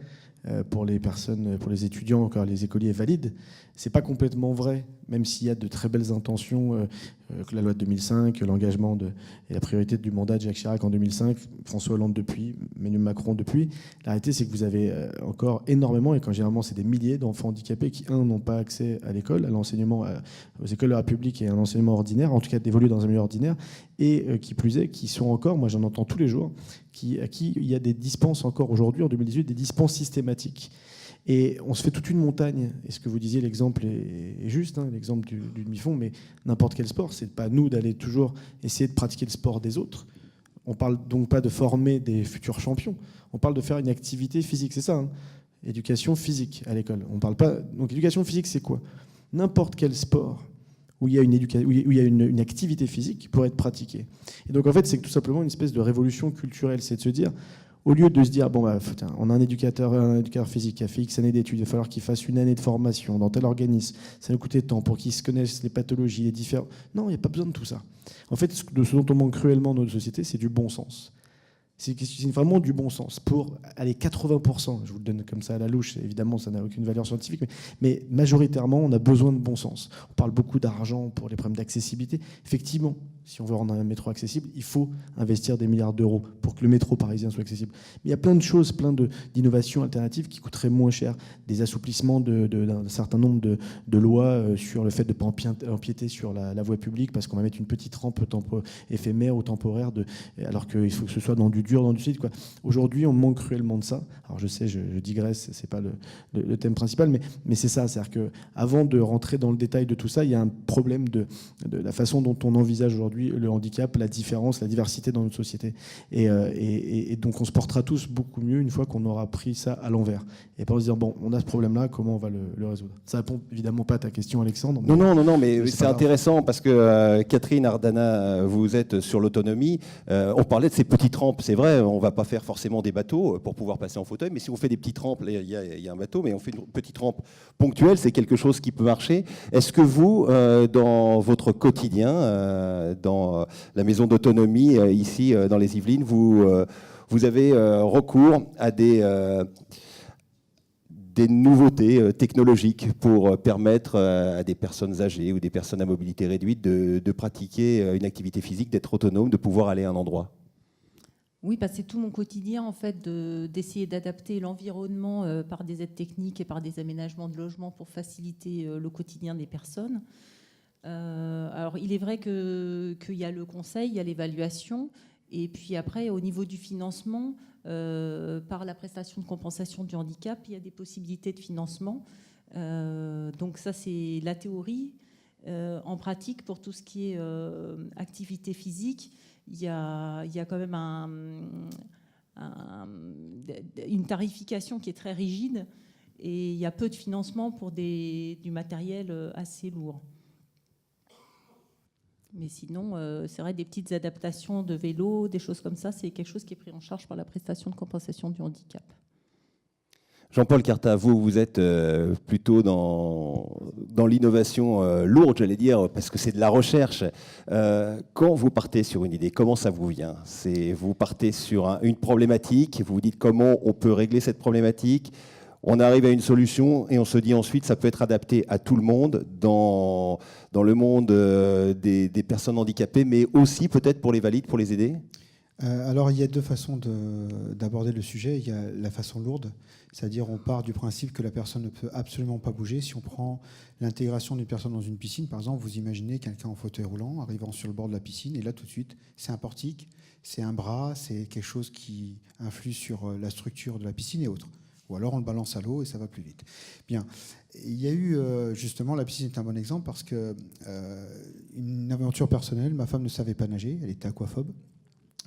pour les personnes, pour les étudiants, encore les écoliers valides, c'est pas complètement vrai, même s'il y a de très belles intentions, que la loi de 2005, l'engagement et la priorité du mandat de Jacques Chirac en 2005, François Hollande depuis, Emmanuel Macron depuis. La réalité, c'est que vous avez encore énormément, et quand généralement c'est des milliers d'enfants handicapés qui, n'ont pas accès à l'école, à l'enseignement, aux écoles de la République et à un enseignement ordinaire, en tout cas d'évoluer dans un milieu ordinaire, et qui plus est, qui sont encore, moi j'en entends tous les jours, à qui il y a des dispenses encore aujourd'hui, en 2018, des dispenses systématiques. Et on se fait toute une montagne. Et ce que vous disiez, l'exemple est juste, l'exemple du demi-fond, mais n'importe quel sport, c'est pas nous d'aller toujours essayer de pratiquer le sport des autres. On parle donc pas de former des futurs champions. On parle de faire une activité physique, c'est ça, éducation physique à l'école. On parle pas. Donc éducation physique, c'est quoi? N'importe quel sport où il y a une activité physique pourrait être pratiquée. Et donc en fait, c'est tout simplement une espèce de révolution culturelle, c'est de se dire, au lieu de se dire, on a un éducateur physique qui a fait X années d'études, il va falloir qu'il fasse une année de formation dans tel organisme, ça va coûter tant pour qu'il se connaisse les pathologies, les différents... Non, il n'y a pas besoin de tout ça. En fait, ce dont on manque cruellement dans notre société, c'est du bon sens. C'est vraiment du bon sens. Pour aller 80%, je vous le donne comme ça à la louche, évidemment ça n'a aucune valeur scientifique, mais majoritairement on a besoin de bon sens. On parle beaucoup d'argent pour les problèmes d'accessibilité. Effectivement, si on veut rendre un métro accessible, il faut investir des milliards d'euros pour que le métro parisien soit accessible. Mais il y a plein de choses, d'innovations alternatives qui coûteraient moins cher. Des assouplissements d'un certain nombre de lois sur le fait de ne pas empiéter sur la voie publique parce qu'on va mettre une petite rampe éphémère ou temporaire, alors qu'il faut que ce soit dans du dur, dans du solide. Aujourd'hui, on manque cruellement de ça. Alors je sais, je digresse, c'est pas le thème principal, mais c'est ça. C'est-à-dire qu'avant de rentrer dans le détail de tout ça, il y a un problème de la façon dont on envisage aujourd'hui le handicap, la différence, la diversité dans notre société. Et donc on se portera tous beaucoup mieux une fois qu'on aura pris ça à l'envers. Et pas se dire, on a ce problème-là, comment on va le résoudre? Ça répond évidemment pas à ta question, Alexandre. Non, mais c'est intéressant parce que Catherine Ardana, vous êtes sur l'autonomie. On parlait de ces petites rampes, c'est vrai, on ne va pas faire forcément des bateaux pour pouvoir passer en fauteuil, mais si on fait des petites rampes, il y a un bateau, mais on fait une petite rampe ponctuelle, c'est quelque chose qui peut marcher. Est-ce que vous, dans votre quotidien, dans la maison d'autonomie ici dans les Yvelines, vous avez recours à des nouveautés technologiques pour permettre à des personnes âgées ou des personnes à mobilité réduite de pratiquer une activité physique, d'être autonome, de pouvoir aller à un endroit? Oui, c'est tout mon quotidien en fait d'essayer d'adapter l'environnement par des aides techniques et par des aménagements de logement pour faciliter le quotidien des personnes. Alors, il est vrai qu'il y a le conseil, il y a l'évaluation, et puis après, au niveau du financement, par la prestation de compensation du handicap, il y a des possibilités de financement. Donc ça, c'est la théorie. En pratique, pour tout ce qui est activité physique, il y a quand même une tarification qui est très rigide, et il y a peu de financement pour du matériel assez lourd. Mais sinon, c'est vrai, des petites adaptations de vélo, des choses comme ça, c'est quelque chose qui est pris en charge par la prestation de compensation du handicap. Jean-Paul Carta, vous êtes plutôt dans l'innovation lourde, j'allais dire, parce que c'est de la recherche. Quand vous partez sur une idée, comment ça vous vient? Vous partez sur une problématique, vous vous dites comment on peut régler cette problématique, On arrive à une solution et on se dit ensuite ça peut être adapté à tout le monde dans le monde des personnes handicapées, mais aussi peut-être pour les valides, pour les aider. Alors, il y a deux façons d'aborder le sujet. Il y a la façon lourde, c'est-à-dire on part du principe que la personne ne peut absolument pas bouger. Si on prend l'intégration d'une personne dans une piscine, par exemple, vous imaginez quelqu'un en fauteuil roulant arrivant sur le bord de la piscine, et là, tout de suite, c'est un portique, c'est un bras, c'est quelque chose qui influe sur la structure de la piscine et autres. Ou alors on le balance à l'eau et ça va plus vite. Bien. Il y a eu, justement, la piscine est un bon exemple parce que une aventure personnelle, ma femme ne savait pas nager, elle était aquaphobe.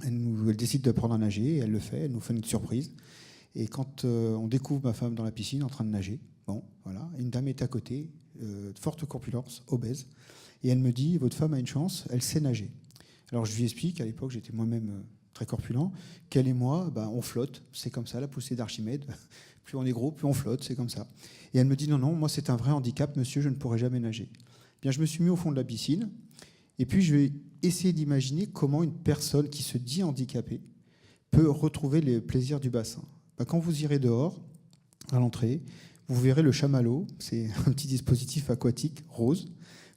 Elle décide d'apprendre à nager, et elle le fait, elle nous fait une surprise. Et quand on découvre ma femme dans la piscine en train de nager, bon, voilà, une dame est à côté, de forte corpulence, obèse, et elle me dit, votre femme a une chance, elle sait nager. Alors je lui explique, à l'époque j'étais moi-même très corpulent, qu'elle et moi, on flotte, c'est comme ça, la poussée d'Archimède, plus on est gros, plus on flotte, c'est comme ça. Et elle me dit, non, non, moi c'est un vrai handicap, monsieur, je ne pourrai jamais nager. Bien, je me suis mis au fond de la piscine, et puis je vais essayer d'imaginer comment une personne qui se dit handicapée peut retrouver les plaisirs du bassin. Quand vous irez dehors, à l'entrée, vous verrez le chamallow, c'est un petit dispositif aquatique rose,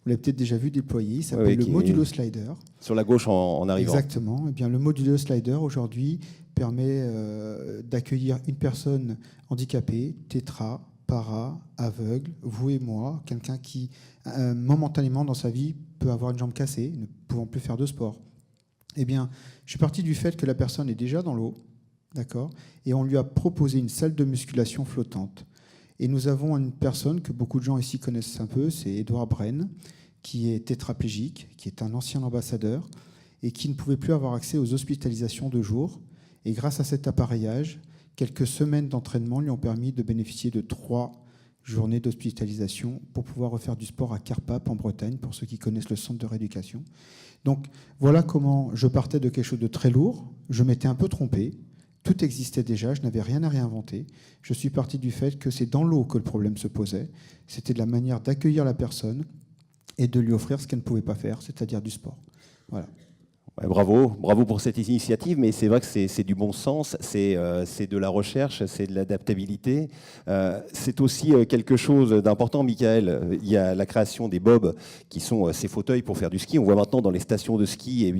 vous l'avez peut-être déjà vu déployer, il s'appelle le Modulo Slider. Sur la gauche en arrivant. Exactement. Eh bien, le Modulo Slider, aujourd'hui, permet d'accueillir une personne handicapée, tétra, para, aveugle, vous et moi, quelqu'un qui, momentanément dans sa vie, peut avoir une jambe cassée, ne pouvant plus faire de sport. Eh bien, je suis parti du fait que la personne est déjà dans l'eau, d'accord, et on lui a proposé une salle de musculation flottante. Et nous avons une personne que beaucoup de gens ici connaissent un peu, c'est Édouard Brenne, qui est tétraplégique, qui est un ancien ambassadeur, et qui ne pouvait plus avoir accès aux hospitalisations de jour. Et grâce à cet appareillage, quelques semaines d'entraînement lui ont permis de bénéficier de 3 journées d'hospitalisation pour pouvoir refaire du sport à Carpape en Bretagne, pour ceux qui connaissent le centre de rééducation. Donc voilà comment je partais de quelque chose de très lourd, je m'étais un peu trompé, tout existait déjà, je n'avais rien à réinventer. Je suis parti du fait que c'est dans l'eau que le problème se posait, c'était de la manière d'accueillir la personne et de lui offrir ce qu'elle ne pouvait pas faire, c'est-à-dire du sport. Voilà. Ouais, bravo pour cette initiative, mais c'est vrai que c'est du bon sens, c'est de la recherche, c'est de l'adaptabilité. C'est aussi quelque chose d'important, Michael. Il y a la création des bobs, qui sont ces fauteuils pour faire du ski. On voit maintenant dans les stations de ski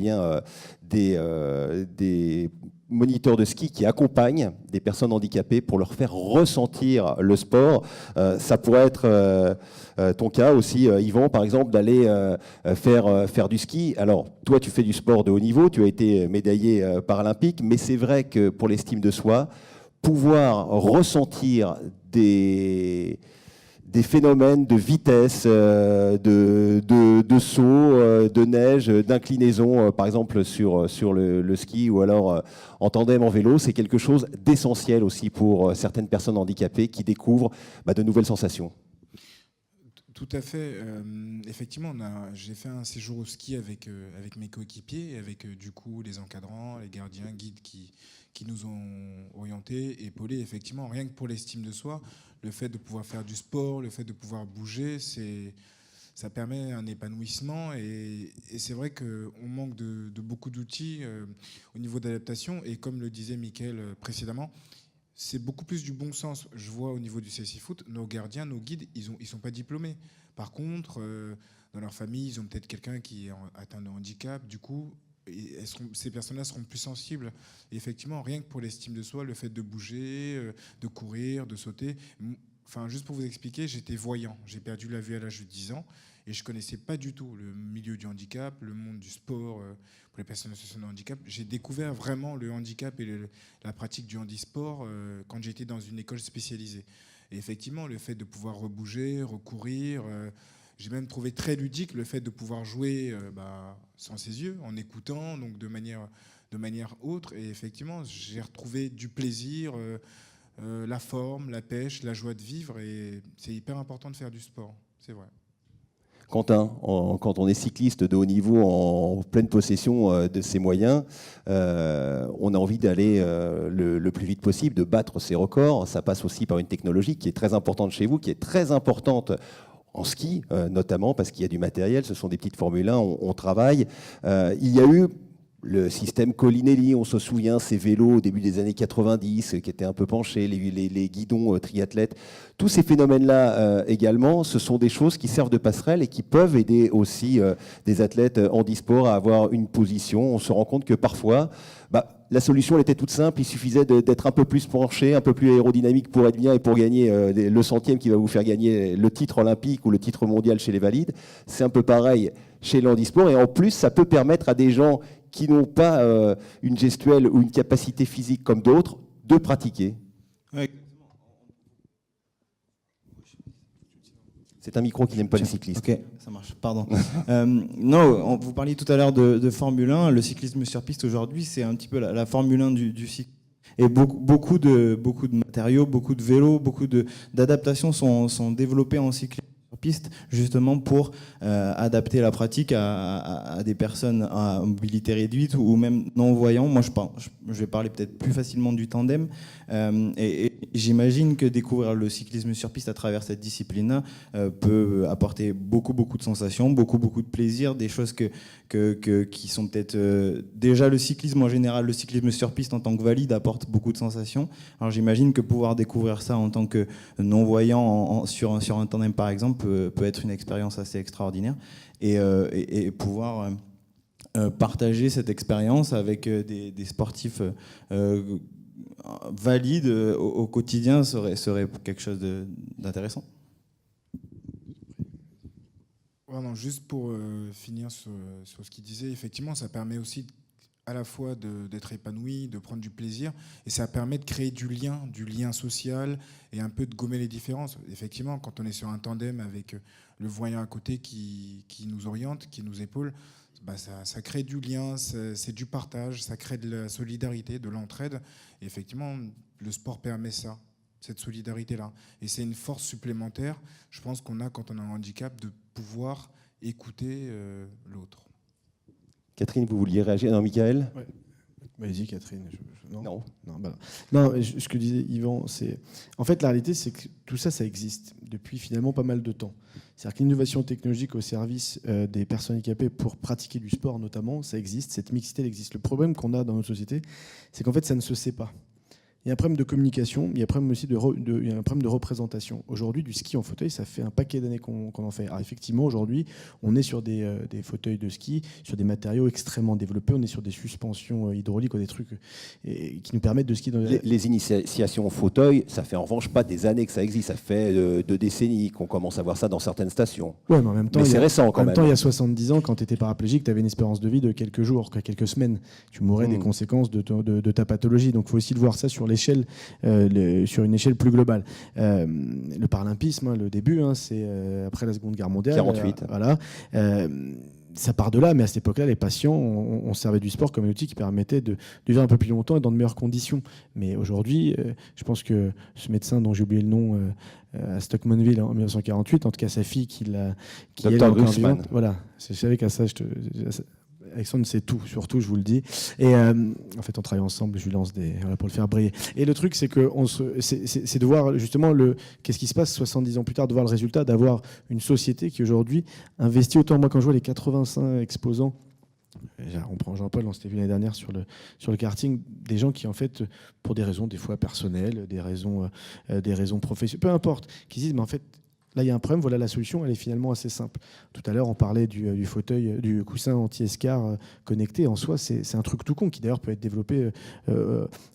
des moniteurs de ski qui accompagnent des personnes handicapées pour leur faire ressentir le sport. Ça pourrait être ton cas aussi, Yvan, par exemple, d'aller faire du ski. Alors, toi, tu fais du sport de haut niveau, tu as été médaillé paralympique, mais c'est vrai que pour l'estime de soi, pouvoir ressentir des phénomènes de vitesse, de saut, de neige, d'inclinaison, par exemple sur le ski ou alors en tandem en vélo, c'est quelque chose d'essentiel aussi pour certaines personnes handicapées qui découvrent de nouvelles sensations. Tout à fait. Effectivement, j'ai fait un séjour au ski avec mes coéquipiers, avec du coup les encadrants, les gardiens, guides qui nous ont orientés, épaulés. Effectivement, rien que pour l'estime de soi, le fait de pouvoir faire du sport, le fait de pouvoir bouger, ça permet un épanouissement. Et c'est vrai qu'on manque de beaucoup d'outils au niveau d'adaptation. Et comme le disait Mickaël précédemment, c'est beaucoup plus du bon sens. Je vois au niveau du CSI Foot, nos gardiens, nos guides, ils sont pas diplômés. Par contre, dans leur famille, ils ont peut-être quelqu'un qui est atteint de handicap. Du coup, ces personnes-là seront plus sensibles. Et effectivement, rien que pour l'estime de soi, le fait de bouger, de courir, de sauter. Enfin, juste pour vous expliquer, j'étais voyant. J'ai perdu la vue à l'âge de 10 ans et je connaissais pas du tout le milieu du handicap, le monde du sport pour les personnes en situation de handicap. J'ai découvert vraiment le handicap et la pratique du handisport quand j'étais dans une école spécialisée. Et effectivement, le fait de pouvoir rebouger, recourir, j'ai même trouvé très ludique le fait de pouvoir jouer sans ses yeux, en écoutant, donc de manière autre. Et effectivement, j'ai retrouvé du plaisir, la forme, la pêche, la joie de vivre. Et c'est hyper important de faire du sport, c'est vrai. Quentin, quand on est cycliste de haut niveau en pleine possession de ses moyens, on a envie d'aller le plus vite possible, de battre ses records. Ça passe aussi par une technologie qui est très importante chez vous, qui est très importante en ski, notamment parce qu'il y a du matériel, ce sont des petites Formule 1, on travaille. Il y a eu le système Collinelli, on se souvient, ces vélos au début des années 90 qui étaient un peu penchés, les guidons triathlètes. Tous ces phénomènes-là également, ce sont des choses qui servent de passerelle et qui peuvent aider aussi des athlètes handisport à avoir une position. On se rend compte que parfois, la solution elle était toute simple, il suffisait d'être un peu plus penché, un peu plus aérodynamique pour être bien et pour gagner le centième qui va vous faire gagner le titre olympique ou le titre mondial chez les valides. C'est un peu pareil chez le handisport et en plus ça peut permettre à des gens qui n'ont pas une gestuelle ou une capacité physique comme d'autres de pratiquer. Ouais. C'est un micro qui n'aime pas les cyclistes. Ok, ça marche, pardon. Non, vous parliez tout à l'heure de Formule 1. Le cyclisme sur piste aujourd'hui, c'est un petit peu la Formule 1 du cycle. Et beaucoup de matériaux, beaucoup de vélos, beaucoup d'adaptations sont développés en cyclisme sur piste, justement pour adapter la pratique à des personnes à mobilité réduite ou même non-voyants. Moi, je vais parler peut-être plus facilement du tandem. Et j'imagine que découvrir le cyclisme sur piste à travers cette discipline peut apporter beaucoup de sensations, beaucoup de plaisir, des choses qui sont peut-être... déjà, le cyclisme en général, le cyclisme sur piste en tant que valide apporte beaucoup de sensations. Alors j'imagine que pouvoir découvrir ça en tant que non-voyant sur un tandem, par exemple, peut être une expérience assez extraordinaire. Et pouvoir... partager cette expérience avec des sportifs valides au quotidien serait quelque chose d'intéressant. Ouais, non, juste pour finir sur ce qu'il disait, effectivement, ça permet aussi à la fois d'être épanoui, de prendre du plaisir, et ça permet de créer du lien social, et un peu de gommer les différences. Effectivement, quand on est sur un tandem avec le voyant à côté qui nous oriente, qui nous épaule, ça crée du lien, c'est du partage, ça crée de la solidarité, de l'entraide. Et effectivement, le sport permet ça, cette solidarité-là. Et c'est une force supplémentaire, je pense qu'on a quand on a un handicap, de pouvoir écouter l'autre. Catherine, vous vouliez réagir? Non, Michael? Ouais. Vas-y, Catherine. Non. Non, ce que disait Yvan, c'est... En fait, la réalité, c'est que tout ça, ça existe depuis finalement pas mal de temps. C'est-à-dire que l'innovation technologique au service des personnes handicapées pour pratiquer du sport, notamment, ça existe. Cette mixité, elle existe. Le problème qu'on a dans notre société, c'est qu'en fait, ça ne se sait pas. Il y a un problème de communication, il y a un problème aussi il y a un problème de représentation. Aujourd'hui, du ski en fauteuil, ça fait un paquet d'années qu'on en fait. Alors effectivement, aujourd'hui, on est sur des fauteuils de ski, sur des matériaux extrêmement développés, on est sur des suspensions hydrauliques ou des trucs qui nous permettent de skier. Les initiations en fauteuil, ça fait en revanche pas des années que ça existe, ça fait 2 décennies qu'on commence à voir ça dans certaines stations. Ouais, mais en même temps, c'est récent quand même. En même temps, il y a 70 ans, quand tu étais paraplégique, tu avais une espérance de vie de quelques jours, quelques semaines. Tu mourrais des conséquences de ta pathologie. Donc il faut aussi le voir ça sur l'échelle, sur une échelle plus globale. Le paralympisme, le début, c'est après la Seconde Guerre mondiale. 48. Voilà. Ça part de là, mais à cette époque-là, les patients, on servait du sport comme un outil qui permettait de vivre un peu plus longtemps et dans de meilleures conditions. Mais aujourd'hui, je pense que ce médecin dont j'ai oublié le nom à Stockmanville en 1948, en tout cas sa fille qui est encore vivante. Voilà, je savais qu'à ça, Alexandre sait tout, surtout, je vous le dis. Et en fait, on travaille ensemble, je lui lance pour le faire briller. Et le truc, c'est c'est de voir justement qu'est-ce qui se passe 70 ans plus tard, de voir le résultat, d'avoir une société qui aujourd'hui investit autant. Moi, quand je vois les 85 exposants, on prend Jean-Paul, on s'était vu l'année dernière sur le karting, des gens qui, en fait, pour des raisons des fois personnelles, des raisons professionnelles, peu importe, qui disent, mais en fait, là, il y a un problème, voilà la solution, elle est finalement assez simple. Tout à l'heure, on parlait du fauteuil, du coussin anti-escar connecté. En soi, c'est un truc tout con qui d'ailleurs peut être développé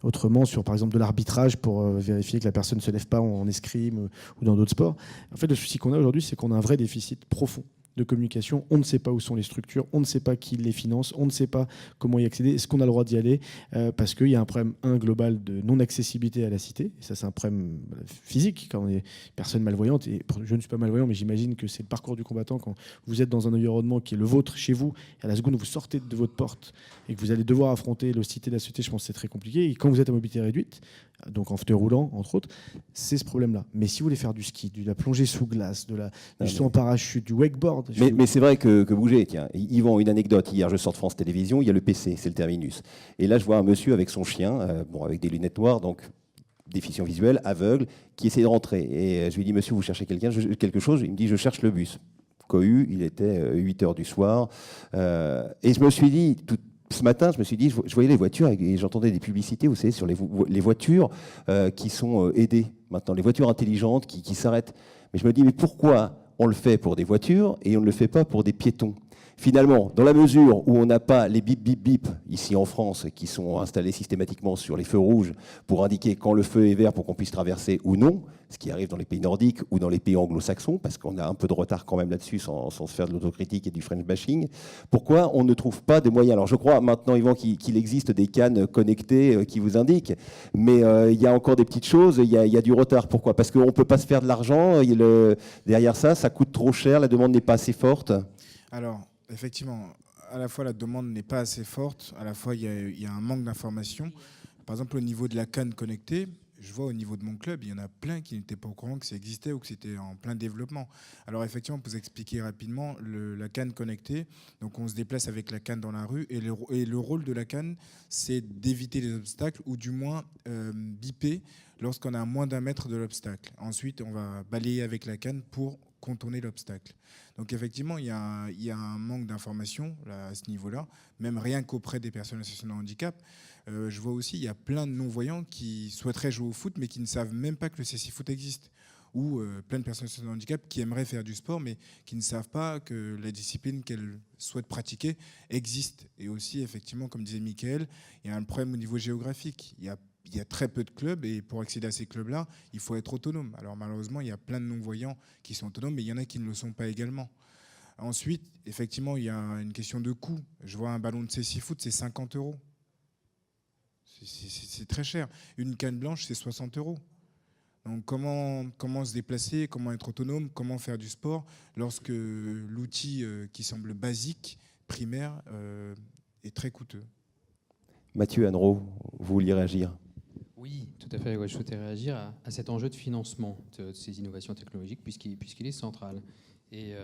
autrement sur, par exemple, de l'arbitrage pour vérifier que la personne ne se lève pas en escrime ou dans d'autres sports. En fait, le souci qu'on a aujourd'hui, c'est qu'on a un vrai déficit profond de communication. On ne sait pas où sont les structures, on ne sait pas qui les finance, on ne sait pas comment y accéder. Est-ce qu'on a le droit d'y aller parce qu'il y a un problème global de non-accessibilité à la cité. Et ça, c'est un problème physique quand on est personne malvoyante. Et je ne suis pas malvoyant, mais j'imagine que c'est le parcours du combattant quand vous êtes dans un environnement qui est le vôtre chez vous. Et à la seconde où vous sortez de votre porte et que vous allez devoir affronter l'hostilité de la société, je pense que c'est très compliqué. Et quand vous êtes à mobilité réduite, donc en fauteuil roulant, entre autres, c'est ce problème-là. Mais si vous voulez faire du ski, de la plongée sous glace, du saut en parachute, du wakeboard... Mais c'est vrai que bouger, tiens, Yvan, une anecdote, hier je sors de France Télévisions, il y a le PC, c'est le terminus. Et là je vois un monsieur avec son chien, avec des lunettes noires, donc déficient visuel, aveugle, qui essaie de rentrer. Et je lui dis, monsieur, vous cherchez quelque chose? Il me dit, je cherche le bus. Cohu, il était 8h du soir. Et je me suis dit... ce matin, je me suis dit, je voyais les voitures et j'entendais des publicités, vous savez, sur les voitures qui sont aidées maintenant, les voitures intelligentes qui s'arrêtent. Mais je me dis, mais pourquoi on le fait pour des voitures et on ne le fait pas pour des piétons ? Finalement, dans la mesure où on n'a pas les bip bip bip ici en France qui sont installés systématiquement sur les feux rouges pour indiquer quand le feu est vert pour qu'on puisse traverser ou non, ce qui arrive dans les pays nordiques ou dans les pays anglo-saxons, parce qu'on a un peu de retard quand même là-dessus sans se faire de l'autocritique et du French bashing, pourquoi on ne trouve pas des moyens ? Alors je crois maintenant, Yvan, qu'il existe des cannes connectées qui vous indiquent, mais il y a encore des petites choses, il y a du retard. Pourquoi ? Parce qu'on ne peut pas se faire de l'argent, derrière ça coûte trop cher, la demande n'est pas assez forte. Alors, effectivement, à la fois la demande n'est pas assez forte, à la fois il y a un manque d'informations. Par exemple, au niveau de la canne connectée, je vois au niveau de mon club, il y en a plein qui n'étaient pas au courant que ça existait ou que c'était en plein développement. Alors effectivement, pour vous expliquer rapidement, la canne connectée, donc on se déplace avec la canne dans la rue et le rôle de la canne, c'est d'éviter les obstacles ou du moins biper lorsqu'on est à moins d'1 mètre de l'obstacle. Ensuite, on va balayer avec la canne pour contourner l'obstacle. Donc effectivement, il y a un manque d'informations à ce niveau-là, même rien qu'auprès des personnes en situation de handicap. Je vois aussi, il y a plein de non-voyants qui souhaiteraient jouer au foot, mais qui ne savent même pas que le cécifoot existe. Ou plein de personnes en situation de handicap qui aimeraient faire du sport, mais qui ne savent pas que la discipline qu'elles souhaitent pratiquer existe. Et aussi, effectivement, comme disait Mickaël, il y a un problème au niveau géographique. Il y a très peu de clubs et pour accéder à ces clubs-là, il faut être autonome. Alors malheureusement, il y a plein de non-voyants qui sont autonomes, mais il y en a qui ne le sont pas également. Ensuite, effectivement, il y a une question de coût. Je vois un ballon de cécifoot, c'est 50 €. C'est très cher. Une canne blanche, c'est 60 €. Donc comment se déplacer, comment être autonome, comment faire du sport lorsque l'outil qui semble basique, primaire, est très coûteux. Mathieu Annereau, vous vouliez réagir ? Oui, tout à fait. Ouais, je souhaitais réagir à cet enjeu de financement de ces innovations technologiques, puisqu'il est central. Et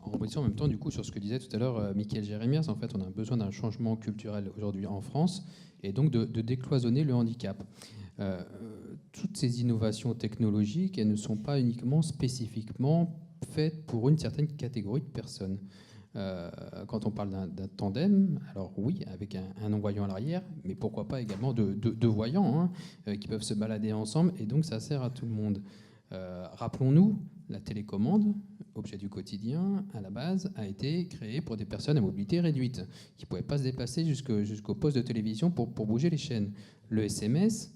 en rebondissant en même temps, du coup, sur ce que disait tout à l'heure Mickaël Jérémias, en fait, on a besoin d'un changement culturel aujourd'hui en France, et donc de décloisonner le handicap. Toutes ces innovations technologiques, elles ne sont pas uniquement spécifiquement faites pour une certaine catégorie de personnes. Quand on parle d'un tandem, alors oui, avec un non-voyant à l'arrière, mais pourquoi pas également deux voyants qui peuvent se balader ensemble, et donc ça sert à tout le monde. Rappelons-nous, la télécommande, objet du quotidien, à la base, a été créée pour des personnes à mobilité réduite, qui ne pouvaient pas se déplacer jusqu'au poste de télévision pour bouger les chaînes. Le SMS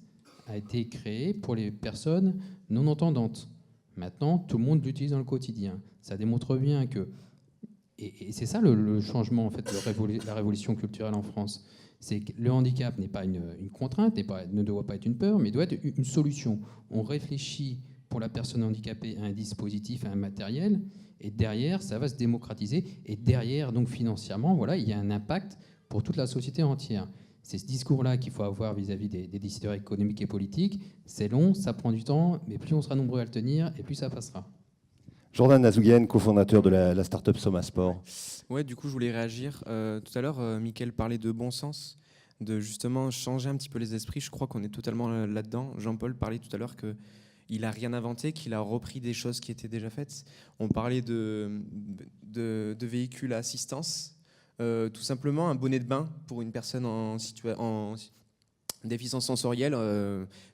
a été créé pour les personnes non entendantes. Maintenant, tout le monde l'utilise dans le quotidien. Ça démontre bien que... Et c'est ça le changement, en fait, la révolution culturelle en France. C'est que le handicap n'est pas une contrainte, ne doit pas être une peur, mais doit être une solution. On réfléchit pour la personne handicapée à un dispositif, à un matériel, et derrière, ça va se démocratiser. Et derrière, donc financièrement, voilà, il y a un impact pour toute la société entière. C'est ce discours-là qu'il faut avoir vis-à-vis des décideurs économiques et politiques. C'est long, ça prend du temps, mais plus on sera nombreux à le tenir, et plus ça passera. Jordan Nazouguian, cofondateur de la start-up Soma Sport. Ouais, du coup, je voulais réagir. Tout à l'heure, Mickaël parlait de bon sens, de justement changer un petit peu les esprits. Je crois qu'on est totalement là-dedans. Jean-Paul parlait tout à l'heure qu'il n'a rien inventé, qu'il a repris des choses qui étaient déjà faites. On parlait de véhicules à assistance. Tout simplement, un bonnet de bain pour une personne en déficience sensorielle,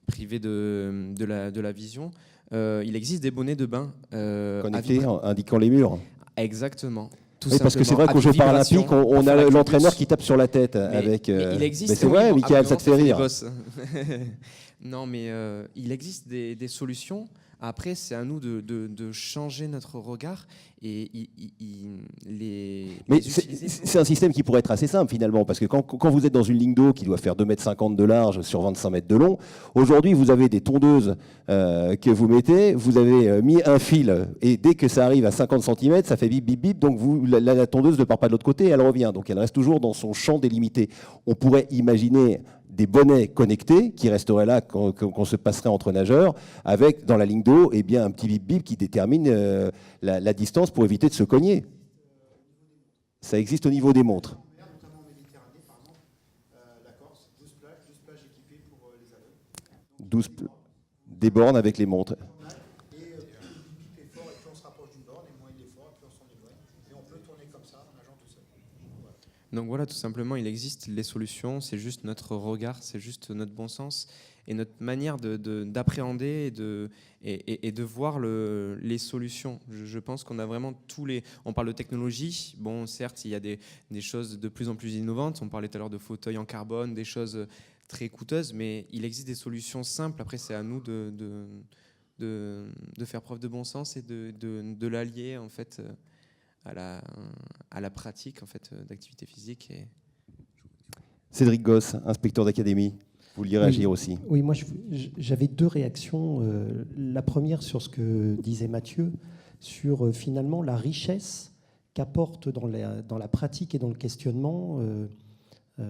privée de la vision. Il existe des bonnets de bain connectés, indiquant les murs. Exactement. Oui, parce que c'est vrai qu'aux Jeux Paralympiques, on a l'entraîneur qui tape sur la tête avec. Il existe. Mais c'est vrai, Mickaël, ça te fait rire. Non, mais il existe des solutions. Après, c'est à nous de changer notre regard et Mais c'est un système qui pourrait être assez simple finalement, parce que quand vous êtes dans une ligne d'eau qui doit faire 2,50 m de large sur 25 mètres de long, aujourd'hui vous avez des tondeuses que vous mettez, vous avez mis un fil et dès que ça arrive à 50 cm, ça fait bip bip bip, donc la tondeuse ne part pas de l'autre côté, elle revient, donc elle reste toujours dans son champ délimité. On pourrait imaginer des bonnets connectés qui resteraient là qu'on se passerait entre nageurs, avec dans la ligne d'eau un petit bip bip qui détermine la distance pour éviter de se cogner. Ça existe au niveau des montres. Notamment en Méditerranée, par exemple, la Corse, 12 plages équipées pour les aveugles. 12 des bornes avec les montres. Et plus le bip est fort, et plus on se rapproche d'une borne, et moins il est fort, et plus on s'en éloigne. Et on peut tourner comme ça, en nageant tout seul. Voilà. Donc voilà, tout simplement, il existe les solutions, c'est juste notre regard, c'est juste notre bon sens et notre manière d'appréhender et de voir les solutions. Je pense qu'on a vraiment tous les... On parle de technologie, bon, certes, il y a des choses de plus en plus innovantes, on parlait tout à l'heure de fauteuils en carbone, des choses très coûteuses, mais il existe des solutions simples. Après, c'est à nous de faire preuve de bon sens et de l'allier, en fait, à la pratique en fait, d'activité physique. Cédric Gosse, inspecteur d'académie, vous vouliez réagir aussi? Oui, moi j'avais deux réactions. La première sur ce que disait Mathieu, sur finalement la richesse qu'apporte dans la pratique et dans le questionnement à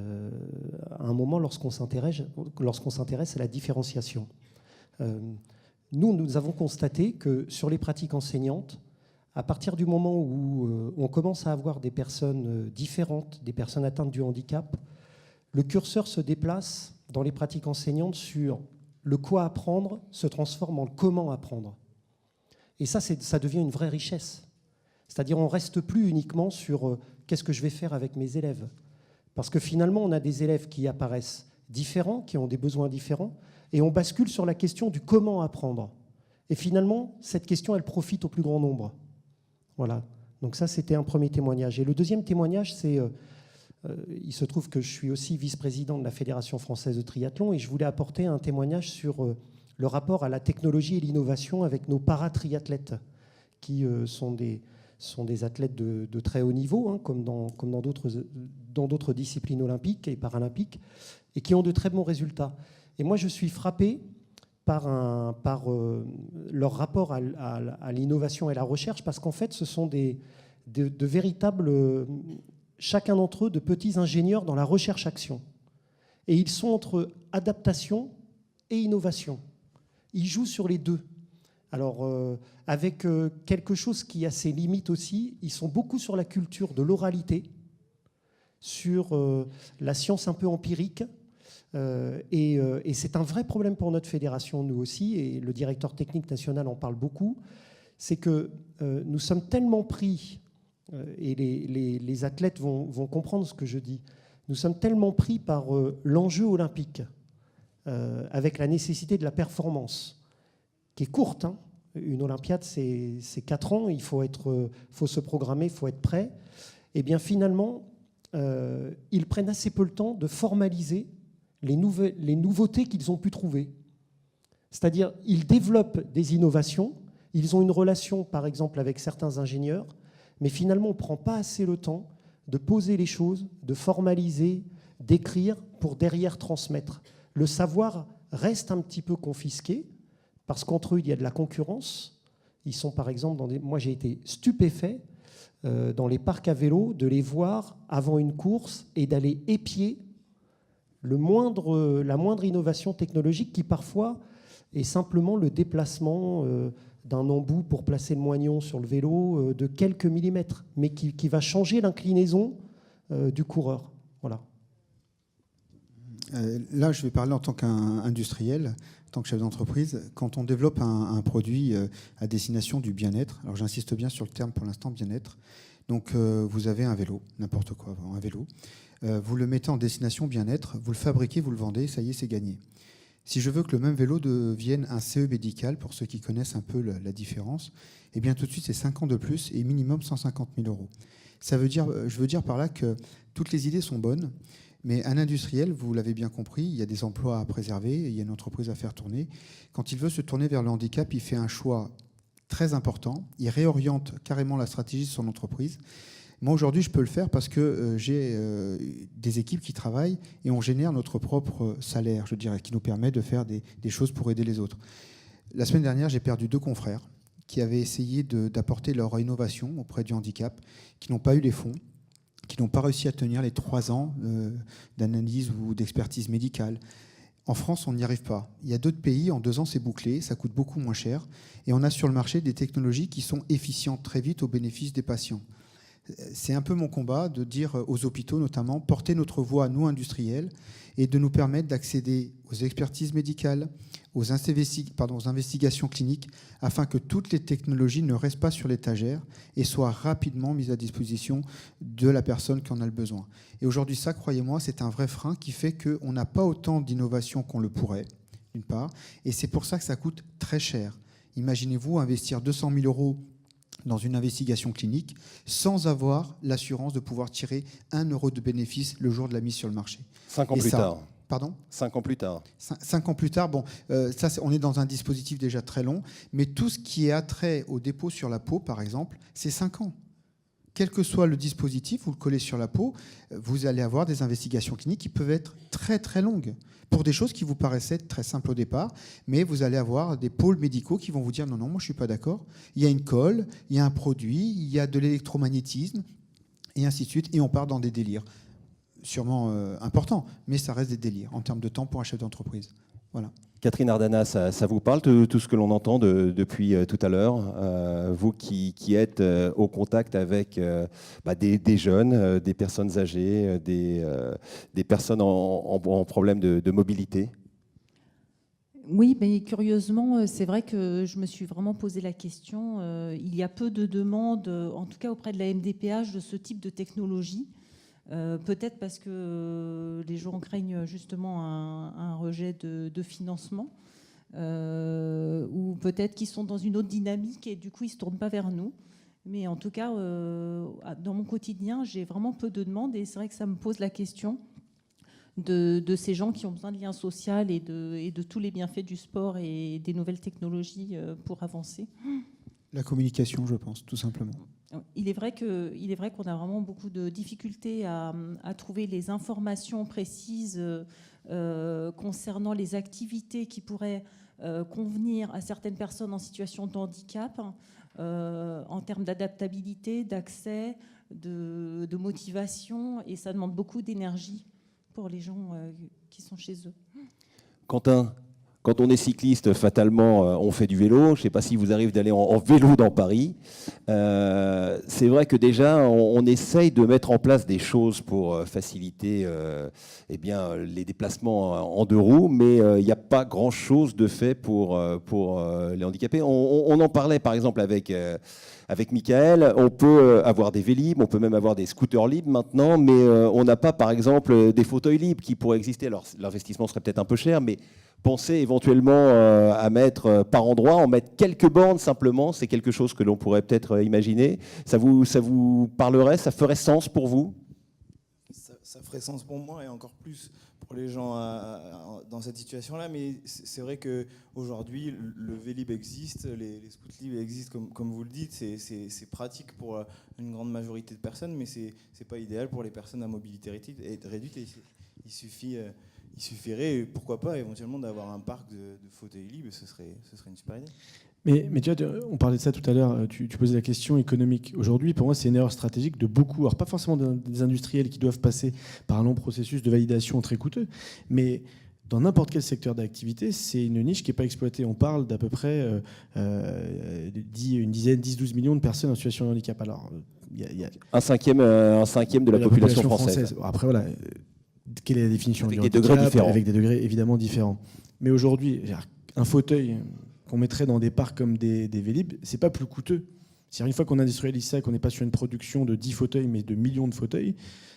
un moment lorsqu'on s'intéresse à la différenciation. Nous avons constaté que sur les pratiques enseignantes, à partir du moment où on commence à avoir des personnes différentes, des personnes atteintes du handicap, le curseur se déplace dans les pratiques enseignantes sur le quoi apprendre se transforme en le comment apprendre. Et ça devient une vraie richesse. C'est-à-dire on ne reste plus uniquement sur qu'est-ce que je vais faire avec mes élèves. Parce que finalement, on a des élèves qui apparaissent différents, qui ont des besoins différents, et on bascule sur la question du comment apprendre. Et finalement, cette question, elle profite au plus grand nombre. Voilà. Donc ça, c'était un premier témoignage. Et le deuxième témoignage, c'est... il se trouve que je suis aussi vice-président de la Fédération française de triathlon et je voulais apporter un témoignage sur le rapport à la technologie et l'innovation avec nos paratriathlètes qui sont des athlètes de très haut niveau, hein, comme dans d'autres disciplines olympiques et paralympiques, et qui ont de très bons résultats. Et moi, je suis frappé par leur rapport à l'innovation et la recherche, parce qu'en fait, ce sont de véritables... chacun d'entre eux de petits ingénieurs dans la recherche-action. Et ils sont entre adaptation et innovation. Ils jouent sur les deux. Alors, avec quelque chose qui a ses limites aussi, ils sont beaucoup sur la culture de l'oralité, sur la science un peu empirique. Et c'est un vrai problème pour notre fédération, nous aussi, et le directeur technique national en parle beaucoup, c'est que nous sommes tellement pris... et les athlètes vont comprendre ce que je dis. Nous sommes tellement pris par l'enjeu olympique, avec la nécessité de la performance, qui est courte. Hein. Une Olympiade, c'est 4 ans, il faut se programmer, il faut être prêt. Et bien finalement, ils prennent assez peu le temps de formaliser les nouveautés qu'ils ont pu trouver. C'est-à-dire, ils développent des innovations, ils ont une relation, par exemple, avec certains ingénieurs, mais finalement, on ne prend pas assez le temps de poser les choses, de formaliser, d'écrire pour derrière transmettre. Le savoir reste un petit peu confisqué parce qu'entre eux, il y a de la concurrence. Ils sont par exemple moi, j'ai été stupéfait dans les parcs à vélo de les voir avant une course et d'aller épier la moindre innovation technologique qui parfois est simplement le déplacement d'un embout pour placer le moignon sur le vélo de quelques millimètres, mais qui va changer l'inclinaison du coureur. Voilà. Là, je vais parler en tant qu'industriel, en tant que chef d'entreprise. Quand on développe un produit à destination du bien-être, alors j'insiste bien sur le terme pour l'instant bien-être, donc vous avez un vélo, n'importe quoi, un vélo, vous le mettez en destination bien-être, vous le fabriquez, vous le vendez, ça y est, c'est gagné. Si je veux que le même vélo devienne un CE médical, pour ceux qui connaissent un peu la différence, eh bien tout de suite c'est 5 ans de plus et minimum 150 000 €. Je veux dire par là que toutes les idées sont bonnes, mais un industriel, vous l'avez bien compris, il y a des emplois à préserver, il y a une entreprise à faire tourner. Quand il veut se tourner vers le handicap, il fait un choix très important, il réoriente carrément la stratégie de son entreprise. Moi, aujourd'hui, je peux le faire parce que j'ai des équipes qui travaillent et on génère notre propre salaire, je dirais, qui nous permet de faire des choses pour aider les autres. La semaine dernière, j'ai perdu 2 confrères qui avaient essayé d'apporter leur innovation auprès du handicap, qui n'ont pas eu les fonds, qui n'ont pas réussi à tenir les 3 ans d'analyse ou d'expertise médicale. En France, on n'y arrive pas. Il y a d'autres pays, en 2 ans, c'est bouclé, ça coûte beaucoup moins cher. Et on a sur le marché des technologies qui sont efficientes très vite au bénéfice des patients. C'est un peu mon combat de dire aux hôpitaux notamment, porter notre voix à nous industriels et de nous permettre d'accéder aux expertises médicales, aux investigations cliniques, afin que toutes les technologies ne restent pas sur l'étagère et soient rapidement mises à disposition de la personne qui en a le besoin. Et aujourd'hui, ça, croyez-moi, c'est un vrai frein qui fait qu'on n'a pas autant d'innovation qu'on le pourrait, d'une part, et c'est pour ça que ça coûte très cher. Imaginez-vous investir 200 000 € dans une investigation clinique sans avoir l'assurance de pouvoir tirer 1 € de bénéfice le jour de la mise sur le marché. 5 ans plus tard. Pardon ? 5 ans plus tard. 5 ans plus tard, bon, on est dans un dispositif déjà très long, mais tout ce qui est attrait au dépôt sur la peau, par exemple, c'est 5 ans. Quel que soit le dispositif, vous le collez sur la peau, vous allez avoir des investigations cliniques qui peuvent être très très longues pour des choses qui vous paraissaient très simples au départ, mais vous allez avoir des pôles médicaux qui vont vous dire non, moi je ne suis pas d'accord, il y a une colle, il y a un produit, il y a de l'électromagnétisme, et ainsi de suite, et on part dans des délires. Sûrement importants, mais ça reste des délires en termes de temps pour un chef d'entreprise. Voilà. Catherine Ardana, ça vous parle tout ce que l'on entend depuis tout à l'heure, vous qui êtes au contact avec des jeunes, des personnes âgées, des personnes en problème de mobilité? Oui, mais curieusement, c'est vrai que je me suis vraiment posé la question. Il y a peu de demandes, en tout cas auprès de la MDPH, de ce type de technologie. Peut-être parce que les gens craignent justement un rejet de financement, ou peut-être qu'ils sont dans une autre dynamique et du coup ils ne se tournent pas vers nous. Mais en tout cas, dans mon quotidien, j'ai vraiment peu de demandes et c'est vrai que ça me pose la question de ces gens qui ont besoin de lien social et de tous les bienfaits du sport et des nouvelles technologies pour avancer. La communication, je pense, tout simplement. Il est vrai qu'on a vraiment beaucoup de difficultés à trouver les informations précises concernant les activités qui pourraient convenir à certaines personnes en situation de handicap, en termes d'adaptabilité, d'accès, de motivation, et ça demande beaucoup d'énergie pour les gens qui sont chez eux. Quentin, quand on est cycliste, fatalement, on fait du vélo. Je ne sais pas si vous arrivez d'aller en vélo dans Paris. C'est vrai que déjà, on essaye de mettre en place des choses pour faciliter les déplacements en 2 roues, mais il n'y a pas grand-chose de fait pour les handicapés. On en parlait, par exemple, avec Michael. On peut avoir des Vélib, on peut même avoir des scooters libres maintenant, mais on n'a pas, par exemple, des fauteuils libres qui pourraient exister. Alors, l'investissement serait peut-être un peu cher, mais penser éventuellement à mettre par endroit, en mettre quelques bornes simplement, c'est quelque chose que l'on pourrait peut-être imaginer. Ça vous parlerait, ça ferait sens pour vous? Ça ferait sens pour moi et encore plus pour les gens dans cette situation-là, mais c'est vrai qu'aujourd'hui, le Vélib existe, les scouts libres existent, comme vous le dites, c'est pratique pour une grande majorité de personnes, mais c'est pas idéal pour les personnes à mobilité réduite. Il suffirait, pourquoi pas, éventuellement d'avoir un parc de fauteuils libres, ce serait une super idée. Mais tu vois, on parlait de ça tout à l'heure, tu posais la question économique. Aujourd'hui, pour moi, c'est une erreur stratégique de beaucoup, alors pas forcément des industriels qui doivent passer par un long processus de validation très coûteux, mais dans n'importe quel secteur d'activité, c'est une niche qui n'est pas exploitée. On parle d'à peu près une dizaine, 10-12 millions de personnes en situation de handicap. Alors, y a un cinquième de la population française. Après, voilà, quelle est la définition avec du des handicap, degrés différents. Avec des degrés évidemment différents. Mais aujourd'hui, un fauteuil qu'on mettrait dans des parcs comme des Vélib, c'est pas plus coûteux. C'est-à-dire une fois qu'on industrialise ça, qu'on n'est pas sur une production de 10 fauteuils, mais de millions de fauteuils,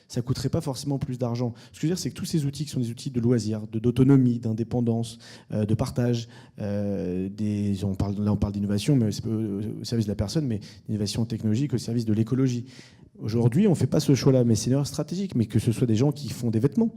ça ne coûterait pas forcément plus d'argent. Ce que je veux dire, c'est que tous ces outils qui sont des outils de loisirs, d'autonomie, d'indépendance, de partage, on parle d'innovation, mais c'est au service de la personne, mais d'innovation technologique au service de l'écologie. Aujourd'hui, on ne fait pas ce choix-là, mais c'est une erreur stratégique. Mais que ce soit des gens qui font des vêtements,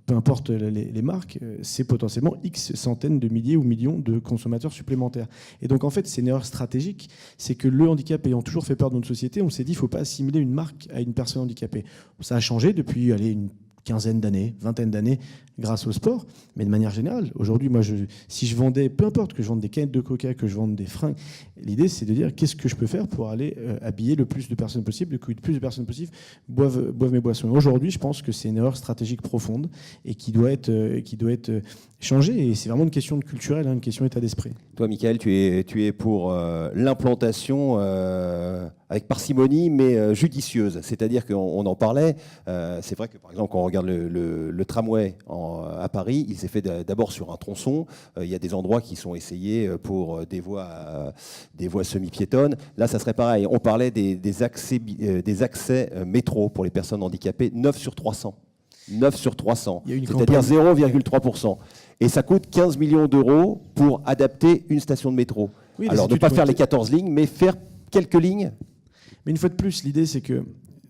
peu importe les marques, c'est potentiellement X centaines de milliers ou millions de consommateurs supplémentaires. Et donc, en fait, c'est une erreur stratégique. C'est que le handicap ayant toujours fait peur dans notre société, on s'est dit qu'il ne faut pas assimiler une marque à une personne handicapée. Ça a changé depuis une quinzaine d'années, vingtaine d'années, grâce au sport. Mais de manière générale, aujourd'hui, moi, si je vendais, peu importe que je vende des canettes de coca, que je vende des fringues, l'idée, c'est de dire qu'est-ce que je peux faire pour aller habiller le plus de personnes possible, que le plus de personnes possible boivent mes boissons. Aujourd'hui, je pense que c'est une erreur stratégique profonde et qui doit être changée. Et c'est vraiment une question culturelle, une question d'état d'esprit. Toi, Michael, tu es pour l'implantation avec parcimonie, mais judicieuse. C'est-à-dire qu'on en parlait. C'est vrai que, par exemple, quand on regarde le tramway à Paris, il s'est fait d'abord sur un tronçon. Il y a des endroits qui sont essayés pour des voies semi-piétonnes. Là, ça serait pareil. On parlait des accès métro pour les personnes handicapées, 9 sur 300. 9 sur 300, c'est-à-dire 0,3%. Et ça coûte 15 millions d'euros pour adapter une station de métro. Oui, alors, ne pas faire les 14 lignes, mais faire quelques lignes. Mais une fois de plus, l'idée, c'est que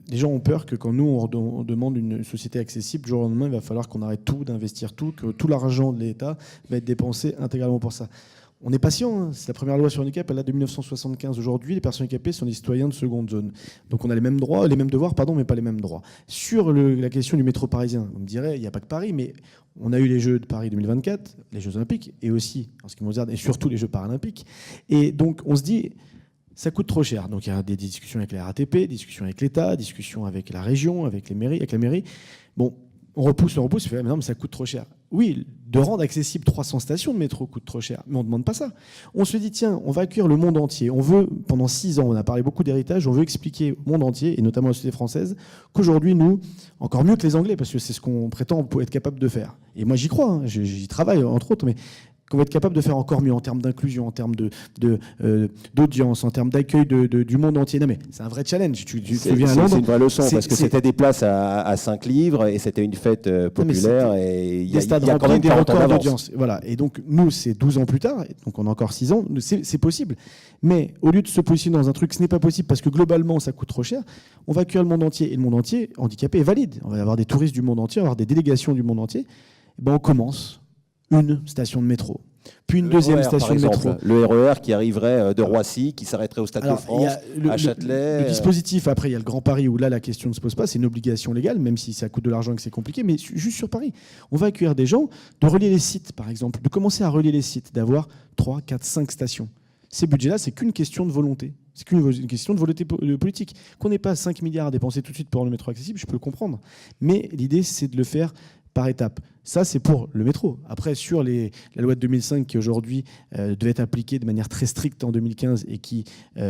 les gens ont peur que quand nous, on demande une société accessible, du jour au lendemain, il va falloir qu'on arrête tout, d'investir tout, que tout l'argent de l'État va être dépensé intégralement pour ça. On est patient, hein. C'est la première loi sur le handicap, elle date de 1975. Aujourd'hui, les personnes handicapées sont des citoyens de seconde zone. Donc on a les mêmes droits, les mêmes devoirs, mais pas les mêmes droits. Sur la question du métro parisien, on me dirait, il n'y a pas que Paris, mais on a eu les Jeux de Paris 2024, les Jeux Olympiques, et aussi, en ce qui me regarde, et surtout les Jeux Paralympiques. Et donc on se dit, ça coûte trop cher. Donc il y a des discussions avec la RATP, des discussions avec l'État, discussions avec la région, avec les mairies, avec la mairie. Bon, on repousse, mais non, mais ça coûte trop cher. Oui, de rendre accessible 300 stations de métro coûte trop cher, mais on ne demande pas ça. On se dit, tiens, on va accueillir le monde entier. On veut, pendant 6 ans, on a parlé beaucoup d'héritage, on veut expliquer au monde entier, et notamment à la société française, qu'aujourd'hui, nous, encore mieux que les Anglais, parce que c'est ce qu'on prétend être capable de faire. Et moi, j'y crois, hein, j'y travaille, entre autres, mais qu'on va être capable de faire encore mieux en termes d'inclusion, en termes d'audience, en termes d'accueil du monde entier. Non mais c'est un vrai challenge. Tu viens à Londres. C'est une vraie leçon parce que c'était des places à 5 livres et c'était une fête populaire et il y a quand même des records d'audience. Voilà. Et donc nous, c'est 12 ans plus tard, donc on a encore 6 ans, c'est possible. Mais au lieu de se positionner dans un truc, ce n'est pas possible parce que globalement, ça coûte trop cher, on va accueillir le monde entier et le monde entier handicapé est valide. On va avoir des touristes du monde entier, on va avoir des délégations du monde entier. Et ben on commence une station de métro, puis une deuxième station de métro. Le RER qui arriverait de Roissy, qui s'arrêterait au Stade de France, à Châtelet. Le dispositif, après, il y a le Grand Paris où là, la question ne se pose pas, c'est une obligation légale, même si ça coûte de l'argent et que c'est compliqué, mais juste sur Paris. On va accueillir des gens, de relier les sites, par exemple, de commencer à relier les sites, d'avoir 3, 4, 5 stations. Ces budgets-là, c'est qu'une question de volonté. C'est qu'une question de volonté politique. Qu'on n'ait pas 5 milliards à dépenser tout de suite pour rendre le métro accessible, je peux le comprendre. Mais l'idée, c'est de le faire par étapes. Ça, c'est pour le métro. Après, sur la loi de 2005 qui aujourd'hui devait être appliquée de manière très stricte en 2015 et qui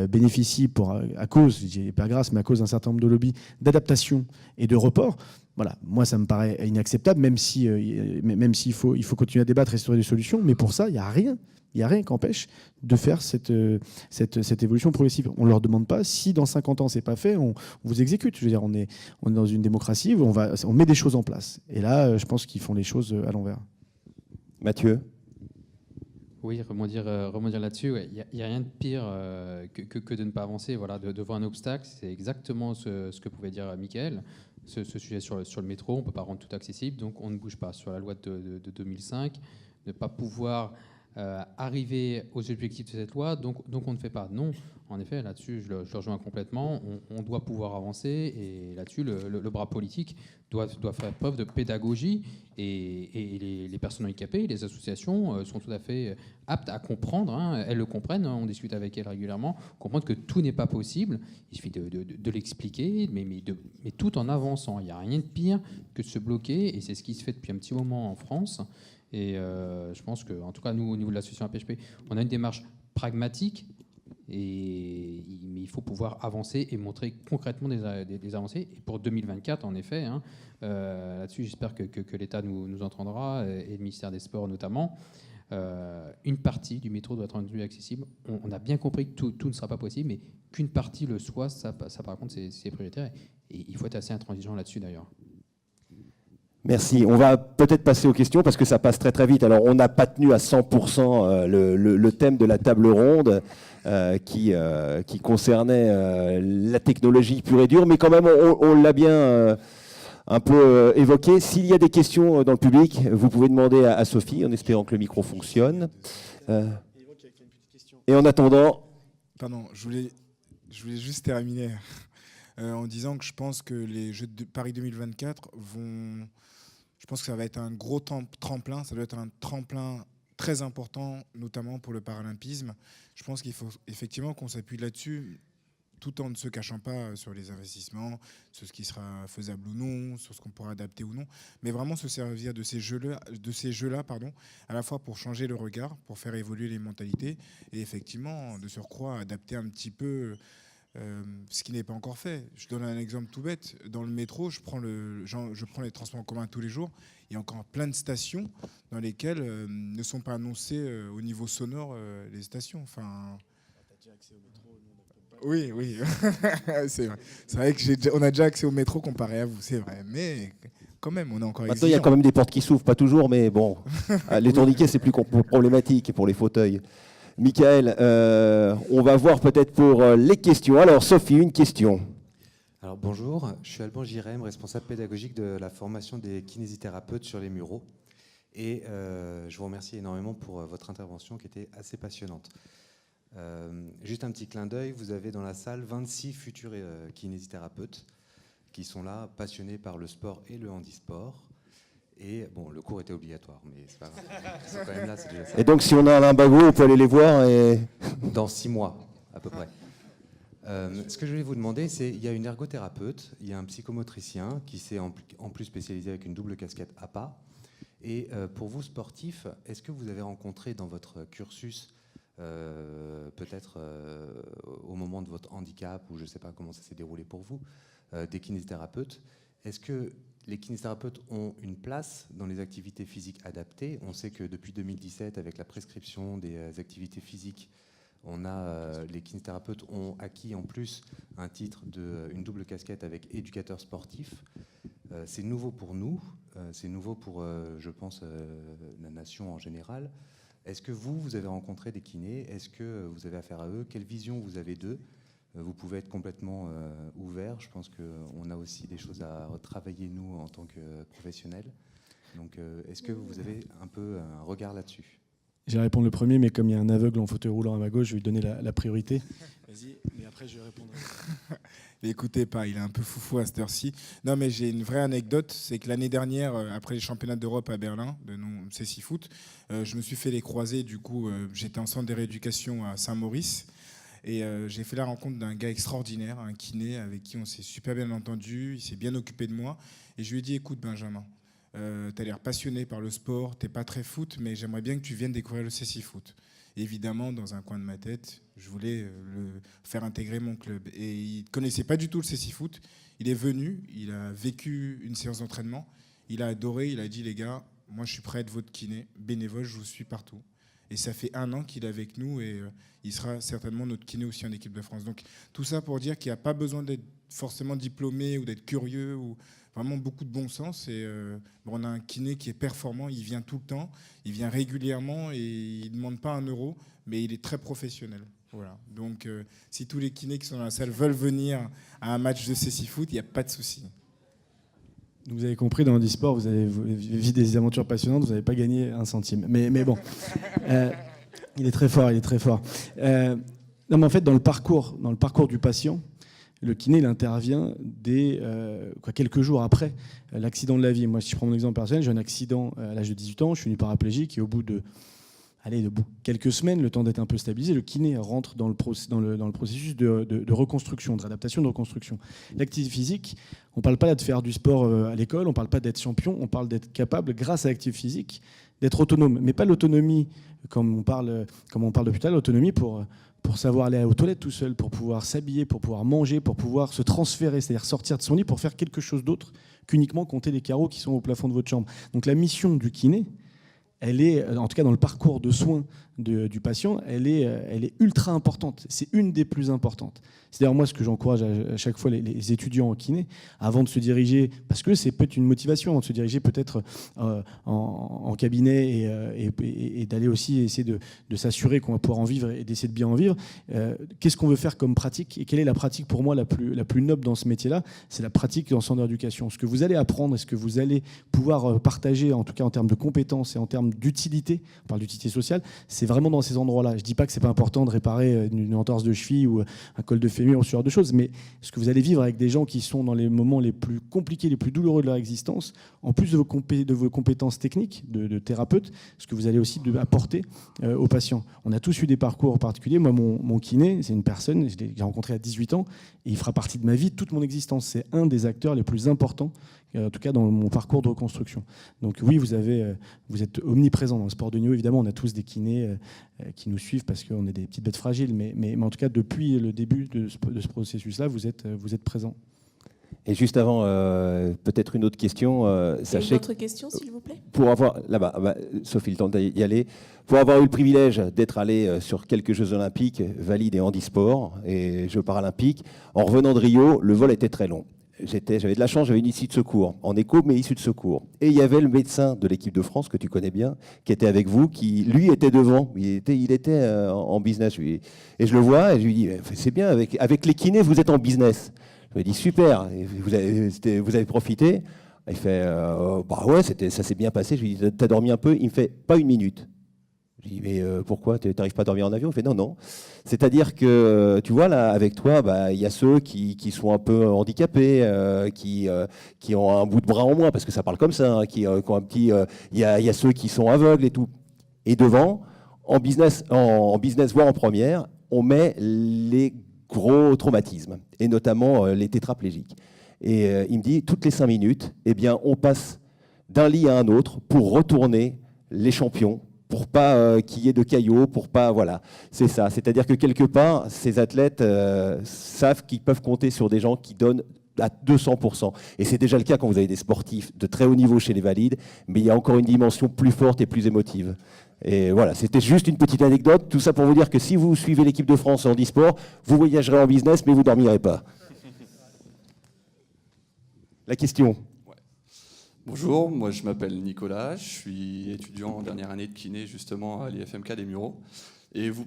bénéficie à cause, je dis pas grâce, mais à cause d'un certain nombre de lobbies, d'adaptation et de report. Voilà, moi, ça me paraît inacceptable, même s'il faut continuer à débattre et trouver des solutions. Mais pour ça, il n'y a rien. Il n'y a rien qui empêche de faire cette évolution progressive. On ne leur demande pas. Si dans 50 ans, ce n'est pas fait, on vous exécute. Je veux dire, on est dans une démocratie où on met des choses en place. Et là, je pense qu'ils font les choses à l'envers. Mathieu ? Oui, rebondir là-dessus. Il n'y a rien de pire que de ne pas avancer devant un obstacle. C'est exactement ce que pouvait dire Mickaël. Ce sujet sur le métro, on ne peut pas rendre tout accessible, donc on ne bouge pas. Sur la loi de 2005, ne pas pouvoir arriver aux objectifs de cette loi, donc on ne fait pas. Non, en effet, là-dessus, je le rejoins complètement. On doit pouvoir avancer et là-dessus, le bras politique doit faire preuve de pédagogie et les personnes handicapées, les associations sont tout à fait aptes à comprendre. Hein, elles le comprennent, on discute avec elles régulièrement, comprendre que tout n'est pas possible. Il suffit de l'expliquer, mais tout en avançant. Il n'y a rien de pire que de se bloquer et c'est ce qui se fait depuis un petit moment en France. Et je pense que, en tout cas, nous, au niveau de l'association APHP, on a une démarche pragmatique, mais il faut pouvoir avancer et montrer concrètement des avancées. Et pour 2024, en effet, hein, là-dessus, j'espère que l'État nous entendra, et le ministère des Sports notamment. Une partie du métro doit être rendue accessible. On a bien compris que tout ne sera pas possible, mais qu'une partie le soit, ça par contre, c'est prioritaire. Et il faut être assez intransigeant là-dessus, d'ailleurs. Merci. On va peut-être passer aux questions parce que ça passe très très vite. Alors on n'a pas tenu à 100% le thème de la table ronde qui concernait la technologie pure et dure, mais quand même on l'a bien un peu évoqué. S'il y a des questions dans le public, vous pouvez demander à Sophie en espérant que le micro fonctionne. Et en attendant... Pardon, je voulais juste terminer en disant que je pense que les Jeux de Paris 2024 vont... Je pense que ça va être un gros tremplin, ça doit être un tremplin très important, notamment pour le paralympisme. Je pense qu'il faut effectivement qu'on s'appuie là-dessus, tout en ne se cachant pas sur les investissements, sur ce qui sera faisable ou non, sur ce qu'on pourra adapter ou non, mais vraiment se servir de ces jeux-là, à la fois pour changer le regard, pour faire évoluer les mentalités, et effectivement, de surcroît, adapter un petit peu ce qui n'est pas encore fait. Je donne un exemple tout bête. Dans le métro, je prends les transports en commun tous les jours. Il y a encore plein de stations dans lesquelles ne sont pas annoncées au niveau sonore les stations. Enfin, oui, c'est vrai. C'est vrai qu'on a déjà accès au métro comparé à vous, c'est vrai. Mais quand même, on est encore Maintenant, il y a quand même des portes qui s'ouvrent, pas toujours, mais bon, les tourniquets, c'est plus problématique pour les fauteuils. Michael, on va voir peut-être pour les questions. Alors, Sophie, une question. Alors bonjour, je suis Alban Girem, responsable pédagogique de la formation des kinésithérapeutes sur les Mureaux. Et je vous remercie énormément pour votre intervention qui était assez passionnante. Juste un petit clin d'œil, vous avez dans la salle 26 futurs kinésithérapeutes qui sont là, passionnés par le sport et le handisport. Et bon, le cours était obligatoire, mais c'est pas grave. Ils sont quand même là, c'est déjà ça. Et donc, si on a un limbago, on peut aller les voir Dans 6 mois, à peu près. Ce que je voulais vous demander, c'est il y a une ergothérapeute, il y a un psychomotricien qui s'est en plus spécialisé avec une double casquette APA. Et pour vous, sportifs, est-ce que vous avez rencontré dans votre cursus, peut-être au moment de votre handicap, ou je ne sais pas comment ça s'est déroulé pour vous, des kinésithérapeutes? Est-ce que les kinésithérapeutes ont une place dans les activités physiques adaptées? On sait que depuis 2017, avec la prescription des activités physiques, les kinésithérapeutes ont acquis en plus un titre une double casquette avec éducateur sportif. C'est nouveau pour nous, c'est nouveau pour, je pense, la nation en général. Est-ce que vous avez rencontré des kinés? Est-ce que vous avez affaire à eux? Quelle vision vous avez d'eux? Vous pouvez être complètement ouvert. Je pense qu'on a aussi des choses à retravailler, nous, en tant que professionnels. Donc, est-ce que vous avez un peu un regard là-dessus? Je vais répondre le premier, mais comme il y a un aveugle en fauteuil roulant à ma gauche, je vais lui donner la priorité. Vas-y, mais après je vais répondre. Écoutez pas, il est un peu foufou à cette heure-ci. Non, mais j'ai une vraie anecdote, c'est que l'année dernière, après les championnats d'Europe à Berlin, de CSI Foot, je me suis fait les croisés. Du coup, j'étais en centre de rééducation à Saint-Maurice. Et j'ai fait la rencontre d'un gars extraordinaire, un kiné, avec qui on s'est super bien entendu. Il s'est bien occupé de moi. Et je lui ai dit, écoute Benjamin, tu as l'air passionné par le sport, tu n'es pas très foot, mais j'aimerais bien que tu viennes découvrir le CSI Foot. Évidemment, dans un coin de ma tête, je voulais le faire intégrer mon club. Et il ne connaissait pas du tout le CSI Foot. Il est venu, il a vécu une séance d'entraînement, il a adoré, il a dit, les gars, moi je suis prêt à être votre kiné, bénévole, je vous suis partout. Et ça fait 1 an qu'il est avec nous et il sera certainement notre kiné aussi en équipe de France. Donc tout ça pour dire qu'il n'y a pas besoin d'être forcément diplômé ou d'être curieux, ou vraiment beaucoup de bon sens. Et on a un kiné qui est performant, il vient tout le temps, il vient régulièrement et il ne demande pas 1 euro, mais il est très professionnel. Voilà. Donc si tous les kinés qui sont dans la salle veulent venir à un match de CSI Foot, il n'y a pas de souci. Vous avez compris, dans le handisport, vous avez vécu des aventures passionnantes, vous n'avez pas gagné 1 centime. Mais bon, il est très fort, il est très fort. Non, mais en fait, dans le parcours du patient, le kiné, il intervient dès quelques jours après l'accident de la vie. Moi, si je prends mon exemple personnel, j'ai eu un accident à l'âge de 18 ans, je suis venu paraplégique et au bout de quelques semaines, le temps d'être un peu stabilisé, le kiné rentre dans le processus de reconstruction, de réadaptation, de reconstruction. L'activité physique, on ne parle pas là de faire du sport à l'école, on ne parle pas d'être champion, on parle d'être capable, grâce à l'activité physique, d'être autonome. Mais pas l'autonomie, comme on parle depuis tout à l'heure, l'autonomie pour savoir aller aux toilettes tout seul, pour pouvoir s'habiller, pour pouvoir manger, pour pouvoir se transférer, c'est-à-dire sortir de son lit pour faire quelque chose d'autre qu'uniquement compter les carreaux qui sont au plafond de votre chambre. Donc la mission du kiné, elle est, en tout cas dans le parcours de soins du patient, elle est ultra importante. C'est une des plus importantes. C'est d'ailleurs moi ce que j'encourage à chaque fois les étudiants en kiné, avant de se diriger, parce que c'est peut-être une motivation, avant de se diriger peut-être en cabinet et d'aller aussi essayer de s'assurer qu'on va pouvoir en vivre et d'essayer de bien en vivre. Qu'est-ce qu'on veut faire comme pratique et quelle est la pratique pour moi la plus noble dans ce métier-là? C'est la pratique dans son éducation. Ce que vous allez apprendre et ce que vous allez pouvoir partager, en tout cas en termes de compétences et en termes d'utilité, on parle d'utilité sociale, c'est vraiment dans ces endroits-là. Je ne dis pas que c'est pas important de réparer une entorse de cheville ou un col de fémur ou ce genre de choses, mais ce que vous allez vivre avec des gens qui sont dans les moments les plus compliqués, les plus douloureux de leur existence, en plus de vos compétences techniques de thérapeute, ce que vous allez aussi apporter aux patients. On a tous eu des parcours particuliers. Moi, mon kiné, c'est une personne, je l'ai rencontré à 18 ans, et il fera partie de ma vie, toute mon existence. C'est un des acteurs les plus importants en tout cas dans mon parcours de reconstruction. Donc oui, vous êtes omniprésent dans le sport de niveau. Évidemment, on a tous des kinés qui nous suivent parce qu'on est des petites bêtes fragiles, mais en tout cas, depuis le début de ce processus-là, vous êtes présent. Et juste avant, peut-être une autre question. Une autre question, s'il vous plaît. Pour avoir, là-bas, Sophie, le temps d'y aller. Pour avoir eu le privilège d'être allé sur quelques Jeux Olympiques, valides et handisport, et Jeux Paralympiques, en revenant de Rio, le vol était très long. J'avais de la chance, j'avais une issue de secours, en écho, mais issue de secours. Et il y avait le médecin de l'équipe de France, que tu connais bien, qui était avec vous, qui, lui, était devant. Il était en business. Et je le vois, et je lui dis, c'est bien, avec les kinés, vous êtes en business. Je lui ai dit, super, vous avez profité. Il fait, bah ouais, ça s'est bien passé. Je lui ai dit, t'as dormi un peu? Il me fait, pas une minute. Je lui ai dit, mais pourquoi? Tu n'arrives pas à dormir en avion? Il fait, non. C'est-à-dire que, tu vois, là, avec toi, bah, y a ceux qui sont un peu handicapés, qui ont un bout de bras en moins, parce que ça parle comme ça, hein, qui ont un petit... Il y a ceux qui sont aveugles et tout. Et devant, en business, voire en première, on met les gros traumatismes, et notamment les tétraplégiques. Et il me dit, toutes les 5 minutes, eh bien, on passe d'un lit à un autre pour retourner les champions, pour pas qu'il y ait de caillots, pour pas... Voilà, c'est ça. C'est-à-dire que quelque part, ces athlètes savent qu'ils peuvent compter sur des gens qui donnent à 200%. Et c'est déjà le cas quand vous avez des sportifs de très haut niveau chez les valides, mais il y a encore une dimension plus forte et plus émotive. Et voilà, c'était juste une petite anecdote. Tout ça pour vous dire que si vous suivez l'équipe de France en handisport, vous voyagerez en business, mais vous ne dormirez pas. La question. Ouais. Bonjour, moi je m'appelle Nicolas, je suis étudiant en dernière année de kiné justement à l'IFMK des Mureaux. Et vous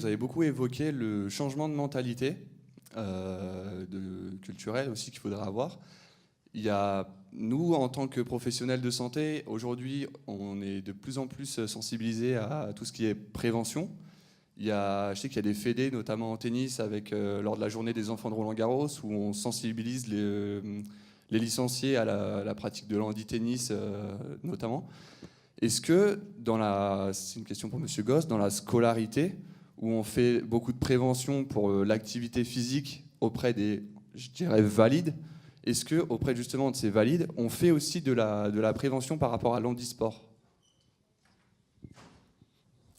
avez beaucoup évoqué le changement de mentalité culturel aussi qu'il faudra avoir. Il y a, nous, en tant que professionnels de santé, aujourd'hui, on est de plus en plus sensibilisés à tout ce qui est prévention. Je sais qu'il y a des fédés, notamment en tennis, lors de la journée des enfants de Roland-Garros, où on sensibilise les licenciés à la pratique de l'handi-tennis, notamment. Est-ce que, c'est une question pour M. Gosse, dans la scolarité, où on fait beaucoup de prévention pour l'activité physique auprès des, je dirais, valides, est-ce qu'auprès justement de ces valides, on fait aussi de la prévention par rapport à l'handisport?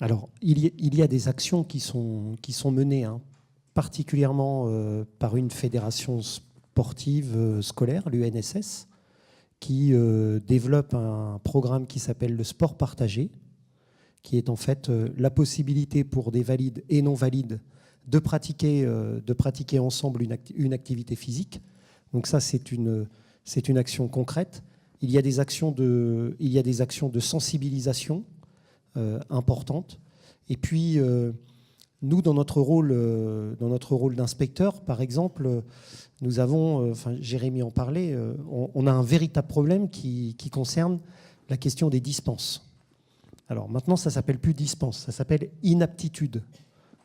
Alors, il y a des actions qui sont menées, hein, particulièrement par une fédération sportive scolaire, l'UNSS, qui développe un programme qui s'appelle le sport partagé, qui est en fait la possibilité pour des valides et non valides de pratiquer ensemble une activité physique. Donc ça, c'est une action concrète. Il y a des actions de sensibilisation importantes. Et puis, nous, dans notre rôle d'inspecteur, par exemple, nous avons, Jérémy en parlait, on a un véritable problème qui concerne la question des dispenses. Alors maintenant, ça ne s'appelle plus dispense, ça s'appelle inaptitude.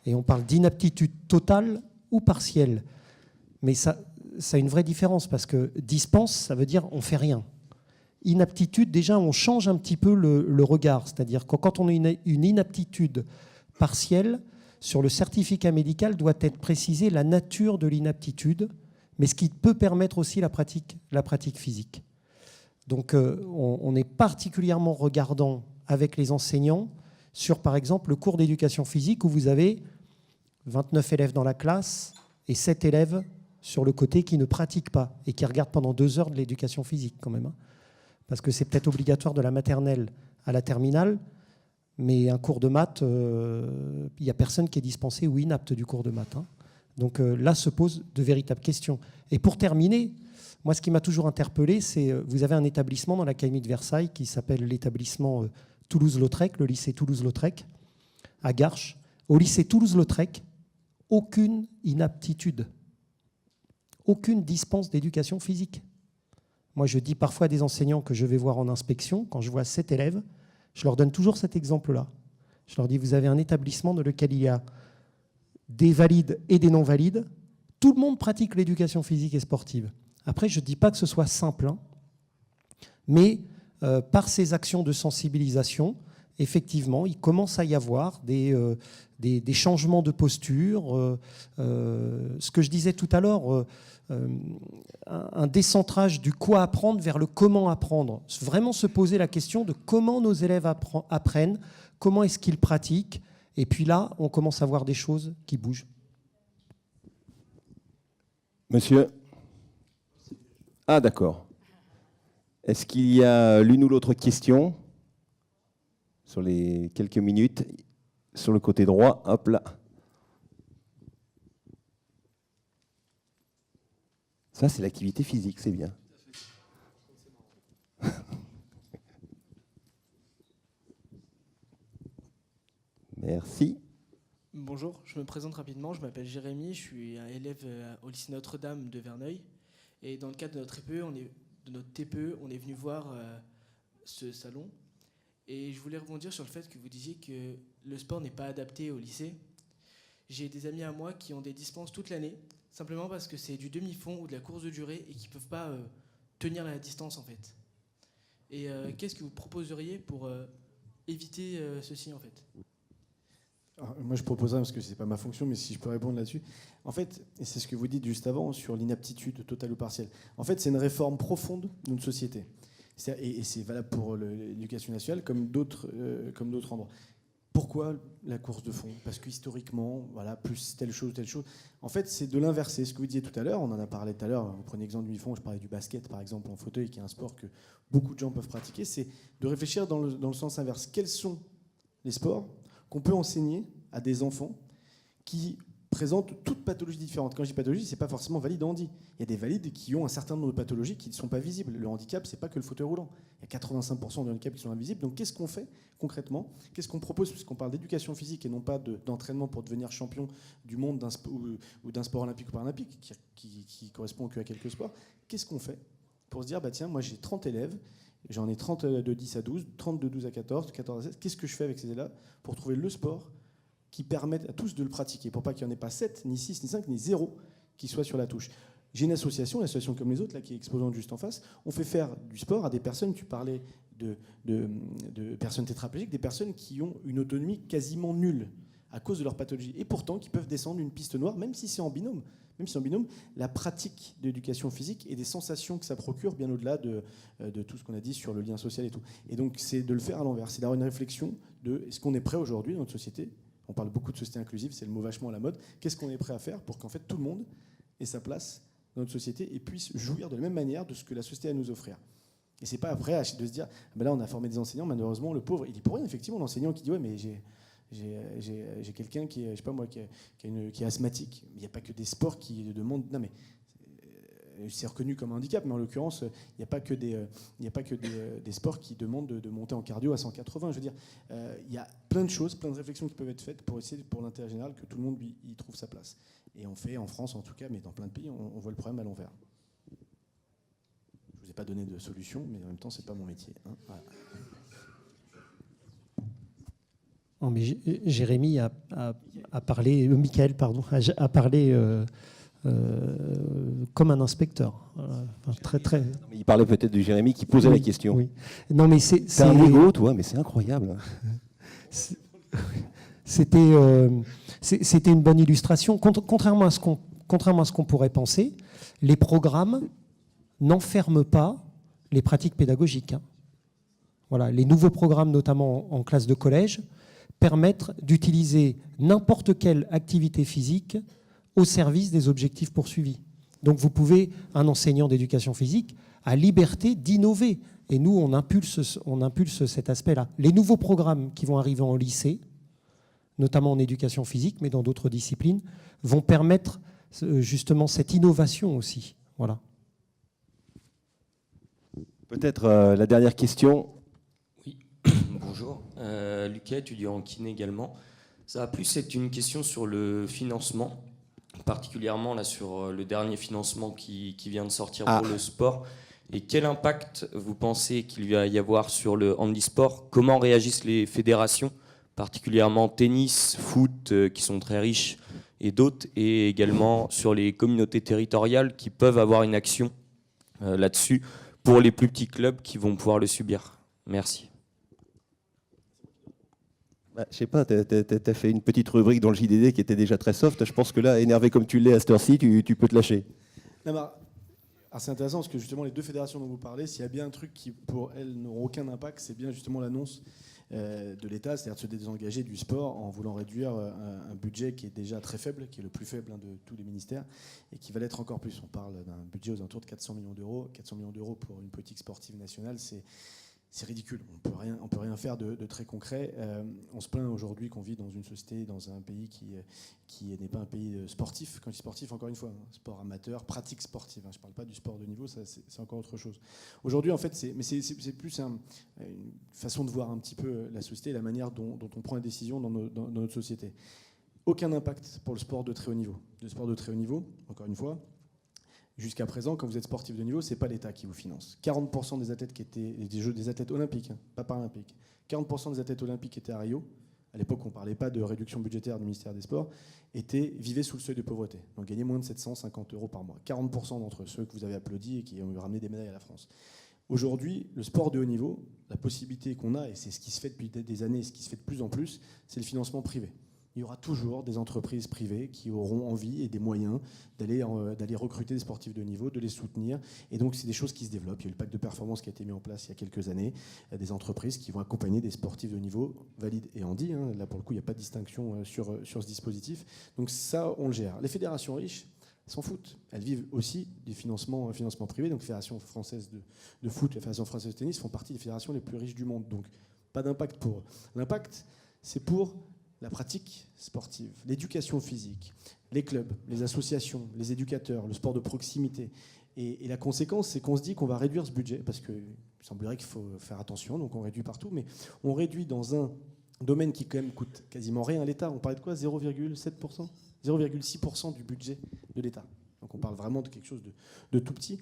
Et on parle d'inaptitude totale ou partielle. Mais ça a une vraie différence, parce que dispense, ça veut dire on ne fait rien. Inaptitude, déjà, on change un petit peu le regard. C'est-à-dire que quand on a une inaptitude partielle, sur le certificat médical doit être précisé la nature de l'inaptitude, mais ce qui peut permettre aussi la pratique physique. Donc on est particulièrement regardant avec les enseignants sur, par exemple, le cours d'éducation physique où vous avez 29 élèves dans la classe et 7 élèves sur le côté qui ne pratiquent pas et qui regardent pendant 2 heures de l'éducation physique quand même. Hein. Parce que c'est peut-être obligatoire de la maternelle à la terminale, mais un cours de maths, il n'y a personne qui est dispensé ou inapte du cours de maths. Hein. Donc là se posent de véritables questions. Et pour terminer, moi ce qui m'a toujours interpellé, c'est vous avez un établissement dans l'Académie de Versailles qui s'appelle l'établissement Toulouse-Lautrec, le lycée Toulouse-Lautrec, à Garches. Au lycée Toulouse-Lautrec, aucune inaptitude, aucune dispense d'éducation physique. Moi, je dis parfois à des enseignants que je vais voir en inspection, quand je vois 7 élèves, je leur donne toujours cet exemple-là. Je leur dis, vous avez un établissement dans lequel il y a des valides et des non-valides. Tout le monde pratique l'éducation physique et sportive. Après, je ne dis pas que ce soit simple, hein, mais par ces actions de sensibilisation, effectivement, il commence à y avoir des changements de posture. Ce que je disais tout à l'heure, un décentrage du quoi apprendre vers le comment apprendre. Vraiment se poser la question de comment nos élèves apprennent, comment est-ce qu'ils pratiquent. Et puis là, on commence à voir des choses qui bougent. Monsieur ? Ah, d'accord. Est-ce qu'il y a l'une ou l'autre question sur les quelques minutes? Sur le côté droit, hop là. Ça, c'est l'activité physique, c'est bien. Merci. Bonjour, je me présente rapidement, je m'appelle Jérémy, je suis un élève au lycée Notre-Dame de Verneuil. Et dans le cadre de notre TPE, on est venu voir ce salon. Et je voulais rebondir sur le fait que vous disiez que le sport n'est pas adapté au lycée. J'ai des amis à moi qui ont des dispenses toute l'année, simplement parce que c'est du demi-fond ou de la course de durée et qui ne peuvent pas tenir la distance en fait. Et qu'est-ce que vous proposeriez pour éviter ceci en fait ? Alors, moi, je proposerais, parce que ce n'est pas ma fonction, mais si je peux répondre là-dessus. En fait, et c'est ce que vous dites juste avant sur l'inaptitude totale ou partielle. En fait, c'est une réforme profonde de notre société. Et c'est valable pour l'éducation nationale comme d'autres endroits. Pourquoi la course de fond ? Parce que historiquement, voilà, plus telle chose. En fait, c'est de l'inverser. Ce que vous disiez tout à l'heure, on en a parlé tout à l'heure, vous prenez l'exemple du demi-fond, je parlais du basket par exemple en fauteuil, qui est un sport que beaucoup de gens peuvent pratiquer, c'est de réfléchir dans le sens inverse. Quels sont les sports qu'on peut enseigner à des enfants qui présentent toutes pathologies différentes. Quand je dis pathologie, c'est pas forcément valide handi. Il y a des valides qui ont un certain nombre de pathologies qui ne sont pas visibles. Le handicap, c'est pas que le fauteuil roulant. Il y a 85% de handicaps qui sont invisibles. Donc qu'est-ce qu'on fait concrètement ? Qu'est-ce qu'on propose ? Puisqu'on parle d'éducation physique et non pas d'entraînement pour devenir champion du monde ou d'un sport olympique ou paralympique qui correspond que à quelques sports. Qu'est-ce qu'on fait pour se dire, bah tiens, moi j'ai 30 élèves, j'en ai 30 de 10 à 12, 30 de 12 à 14, de 14 à 16. Qu'est-ce que je fais avec ces élèves pour trouver le sport qui permettent à tous de le pratiquer, pour pas qu'il n'y en ait pas 7, ni 6, ni 5, ni 0 qui soient sur la touche. J'ai une association, l'association comme les autres, là, qui est exposante juste en face. On fait faire du sport à des personnes, tu parlais de personnes tétraplégiques, des personnes qui ont une autonomie quasiment nulle à cause de leur pathologie, et pourtant qui peuvent descendre une piste noire, même si c'est en binôme. La pratique d'éducation physique et des sensations que ça procure, bien au-delà de tout ce qu'on a dit sur le lien social et tout. Et donc, c'est de le faire à l'envers, c'est d'avoir une réflexion de est-ce qu'on est prêt aujourd'hui dans notre société ? On parle beaucoup de société inclusive, c'est le mot vachement à la mode. Qu'est-ce qu'on est prêt à faire pour qu'en fait tout le monde ait sa place dans notre société et puisse jouir de la même manière de ce que la société a à nous offrir ? Et c'est pas après de se dire, ben là on a formé des enseignants, malheureusement le pauvre, il dit pour rien effectivement l'enseignant qui dit ouais mais j'ai quelqu'un qui est, je sais pas moi, qui est asthmatique. Il n'y a pas que des sports qui demandent. Non mais c'est reconnu comme un handicap, mais en l'occurrence, il n'y a pas que des sports qui demandent de monter en cardio à 180. Je veux dire, il y a plein de choses, plein de réflexions qui peuvent être faites pour essayer, pour l'intérêt général, que tout le monde y trouve sa place. Et on fait, en France en tout cas, mais dans plein de pays, on voit le problème à l'envers. Je ne vous ai pas donné de solution, mais en même temps, c'est pas mon métier. Hein. Voilà. Non, mais Jérémy a parlé, Michael, pardon, a parlé comme un inspecteur. Très. Non, mais il parlait peut-être de Jérémy qui posait la question. Oui. Non, mais c'est un égo, toi, mais c'est incroyable. C'était une bonne illustration. Contrairement à ce qu'on pourrait penser, les programmes n'enferment pas les pratiques pédagogiques. Hein. Voilà, les nouveaux programmes, notamment en classe de collège, permettent d'utiliser n'importe quelle activité physique au service des objectifs poursuivis. Donc vous pouvez, un enseignant d'éducation physique, a liberté d'innover. Et nous, on impulse cet aspect-là. Les nouveaux programmes qui vont arriver en lycée, notamment en éducation physique, mais dans d'autres disciplines, vont permettre justement cette innovation aussi. Voilà. Peut-être la dernière question. Oui, bonjour. Lucas, étudiant en kiné également. Ça va plus être une question sur le financement, particulièrement là sur le dernier financement qui vient de sortir pour le sport. Et quel impact vous pensez qu'il va y avoir sur le handisport ? Comment réagissent les fédérations, particulièrement tennis, foot, qui sont très riches, et d'autres, et également sur les communautés territoriales qui peuvent avoir une action là-dessus pour les plus petits clubs qui vont pouvoir le subir ? Merci. Je sais pas, tu as fait une petite rubrique dans le JDD qui était déjà très soft. Je pense que là, énervé comme tu l'es à cette heure-ci, tu peux te lâcher. Non, c'est intéressant parce que justement, les deux fédérations dont vous parlez, s'il y a bien un truc qui, pour elles, n'auront aucun impact, c'est bien justement l'annonce de l'État, c'est-à-dire de se désengager du sport en voulant réduire un budget qui est déjà très faible, qui est le plus faible de tous les ministères, et qui va l'être encore plus. On parle d'un budget aux alentours de 400 millions d'euros. 400 millions d'euros pour une politique sportive nationale, c'est ridicule. On peut rien faire de très concret. On se plaint aujourd'hui qu'on vit dans une société, dans un pays qui n'est pas un pays sportif. Quand je dis sportif, encore une fois, sport amateur, pratique sportive. Je ne parle pas du sport de niveau, ça c'est encore autre chose. Aujourd'hui, en fait, c'est plus une façon de voir un petit peu la société, la manière dont on prend les décisions dans notre société. Aucun impact pour le sport de très haut niveau. Le sport de très haut niveau, encore une fois, jusqu'à présent, quand vous êtes sportif de niveau, ce n'est pas l'État qui vous finance. 40% des athlètes qui étaient des athlètes olympiques, pas paralympiques, 40% des athlètes olympiques qui étaient à Rio, à l'époque on ne parlait pas de réduction budgétaire du ministère des Sports, vivaient sous le seuil de pauvreté, donc gagnaient moins de 750 € par mois. 40% d'entre ceux que vous avez applaudis et qui ont ramené des médailles à la France. Aujourd'hui, le sport de haut niveau, la possibilité qu'on a, et c'est ce qui se fait depuis des années, ce qui se fait de plus en plus, c'est le financement privé. Il y aura toujours des entreprises privées qui auront envie et des moyens d'aller recruter des sportifs de niveau, de les soutenir. Et donc, c'est des choses qui se développent. Il y a eu le pacte de performance qui a été mis en place il y a quelques années. Il y a des entreprises qui vont accompagner des sportifs de niveau, valides et handi. Là, pour le coup, il n'y a pas de distinction sur ce dispositif. Donc ça, on le gère. Les fédérations riches s'en foutent. Elles vivent aussi du financement privé. Donc, la Fédération française de foot, la Fédération française de tennis font partie des fédérations les plus riches du monde. Donc, pas d'impact pour eux. L'impact, c'est pour la pratique sportive, l'éducation physique, les clubs, les associations, les éducateurs, le sport de proximité. Et la conséquence, c'est qu'on se dit qu'on va réduire ce budget, parce qu'il semblerait qu'il faut faire attention, donc on réduit partout, mais on réduit dans un domaine qui quand même coûte quasiment rien à l'État. On parlait de quoi ? 0,7% ? 0,6% du budget de l'État. Donc on parle vraiment de quelque chose de tout petit.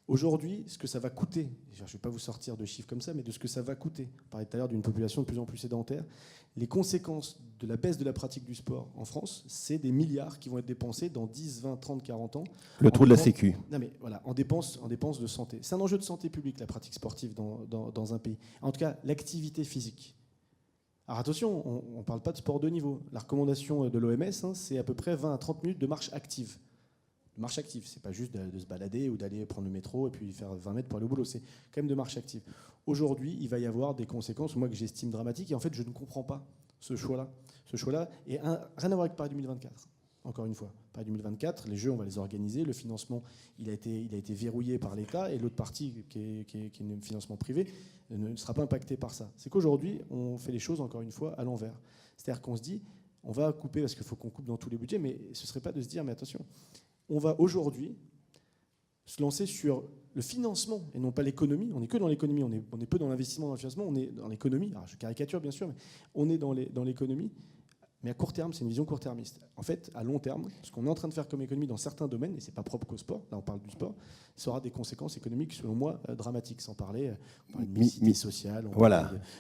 Aujourd'hui, ce que ça va coûter, je ne vais pas vous sortir de chiffres comme ça, mais de ce que ça va coûter, on parlait tout à l'heure d'une population de plus en plus sédentaire, les conséquences de la baisse de la pratique du sport en France, c'est des milliards qui vont être dépensés dans 10, 20, 30, 40 ans. Le trou de la Sécu. Non mais voilà, en dépenses de santé. C'est un enjeu de santé publique, la pratique sportive dans un pays. En tout cas, l'activité physique. Alors attention, on ne parle pas de sport de niveau. La recommandation de l'OMS, c'est à peu près 20 à 30 minutes de marche active. Marche active, c'est pas juste de se balader ou d'aller prendre le métro et puis faire 20 mètres pour aller au boulot, c'est quand même de marche active. Aujourd'hui, il va y avoir des conséquences, moi que j'estime dramatiques, et en fait je ne comprends pas ce choix-là. Ce choix-là, et rien à voir avec Paris 2024. Encore une fois, Paris 2024, les Jeux, on va les organiser, le financement, il a été verrouillé par l'État, et l'autre partie, qui est un financement privé, ne sera pas impacté par ça. C'est qu'aujourd'hui, on fait les choses, encore une fois, à l'envers. C'est-à-dire qu'on se dit, on va couper, parce qu'il faut qu'on coupe dans tous les budgets, mais ce ne serait pas de se dire, mais attention, on va aujourd'hui se lancer sur le financement et non pas l'économie. On n'est que dans l'économie, on est peu dans l'investissement, dans le financement, on est dans l'économie. Alors je caricature bien sûr, mais on est dans l'économie. Mais à court terme, c'est une vision court-termiste. En fait, à long terme, ce qu'on est en train de faire comme économie dans certains domaines, et ce n'est pas propre qu'au sport, là on parle du sport, ça aura des conséquences économiques, selon moi, dramatiques. Sans parler de mixité sociale,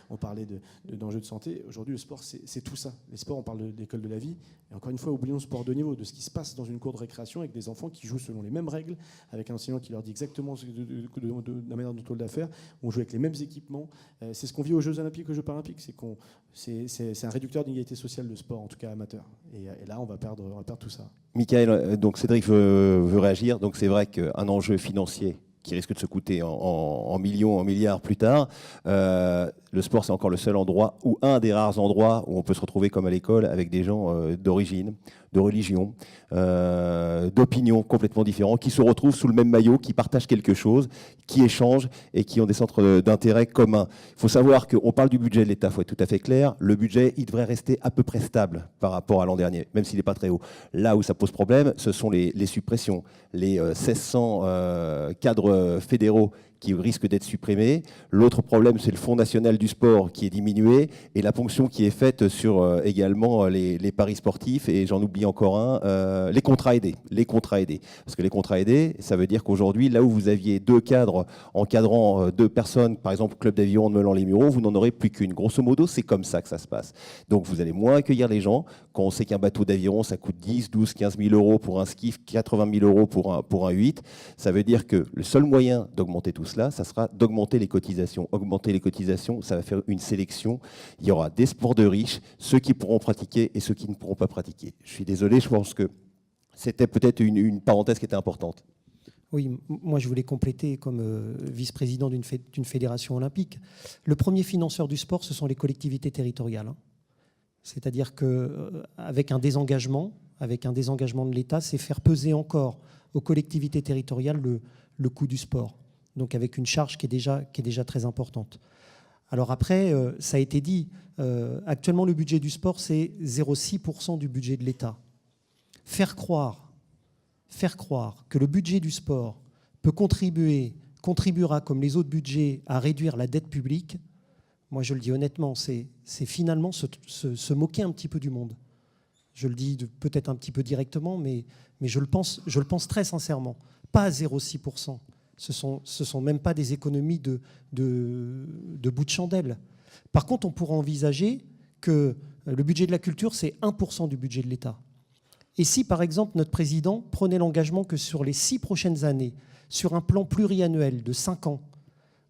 on parlait d'enjeux de santé. Aujourd'hui, le sport, c'est tout ça. Les sports, on parle de l'école de la vie. Et encore une fois, oublions le sport de niveau, de ce qui se passe dans une cour de récréation avec des enfants qui jouent selon les mêmes règles, avec un enseignant qui leur dit exactement de la manière dont on doit faire. On joue avec les mêmes équipements. C'est ce qu'on vit aux Jeux Olympiques, aux Jeux Paralympiques. C'est un réducteur d'inégalité sociale de sport, en tout cas amateur. Et là, on va perdre tout ça. Michael, donc Cédric veut réagir. Donc c'est vrai qu'un enjeu financier qui risque de se coûter en millions, en milliards plus tard. Le sport, c'est encore le seul endroit, ou un des rares endroits où on peut se retrouver comme à l'école avec des gens d'origine, de religion, d'opinions complètement différents, qui se retrouvent sous le même maillot, qui partagent quelque chose, qui échangent et qui ont des centres d'intérêt communs. Il faut savoir qu'on parle du budget de l'État, il faut être tout à fait clair. Le budget, il devrait rester à peu près stable par rapport à l'an dernier, même s'il n'est pas très haut. Là où ça pose problème, ce sont les suppressions. Les 1600 cadres fédéraux qui risque d'être supprimé. L'autre problème, c'est le Fonds national du sport qui est diminué et la ponction qui est faite sur également les paris sportifs. Et j'en oublie encore un, les contrats aidés. Les contrats aidés. Parce que les contrats aidés, ça veut dire qu'aujourd'hui, là où vous aviez 2 cadres encadrant 2 personnes, par exemple Club d'aviron de Meulan-les-Mureaux, vous n'en aurez plus qu'une. Grosso modo, c'est comme ça que ça se passe. Donc vous allez moins accueillir les gens. Quand on sait qu'un bateau d'aviron, ça coûte 10, 12, 15 000 € pour un skiff, 80 000 € pour un 8, ça veut dire que le seul moyen d'augmenter tout cela, ça sera d'augmenter les cotisations. Augmenter les cotisations, ça va faire une sélection. Il y aura des sports de riches, ceux qui pourront pratiquer et ceux qui ne pourront pas pratiquer. Je suis désolé, je pense que c'était peut-être une parenthèse qui était importante. Oui, moi je voulais compléter comme vice-président d'une fédération olympique. Le premier financeur du sport, ce sont les collectivités territoriales. C'est-à-dire qu'avec un désengagement de l'État, c'est faire peser encore aux collectivités territoriales le coût du sport. Donc avec une charge qui est déjà très importante. Alors après, ça a été dit, actuellement le budget du sport, c'est 0,6% du budget de l'État. Faire croire que le budget du sport contribuera comme les autres budgets à réduire la dette publique, moi je le dis honnêtement, c'est finalement se moquer un petit peu du monde. Je le dis peut-être un petit peu directement, mais je le pense très sincèrement. Pas à 0,6%. Ce sont même pas des économies de bout de chandelle. Par contre, on pourra envisager que le budget de la culture, c'est 1% du budget de l'État. Et si, par exemple, notre président prenait l'engagement que sur les 6 prochaines années, sur un plan pluriannuel de 5 ans,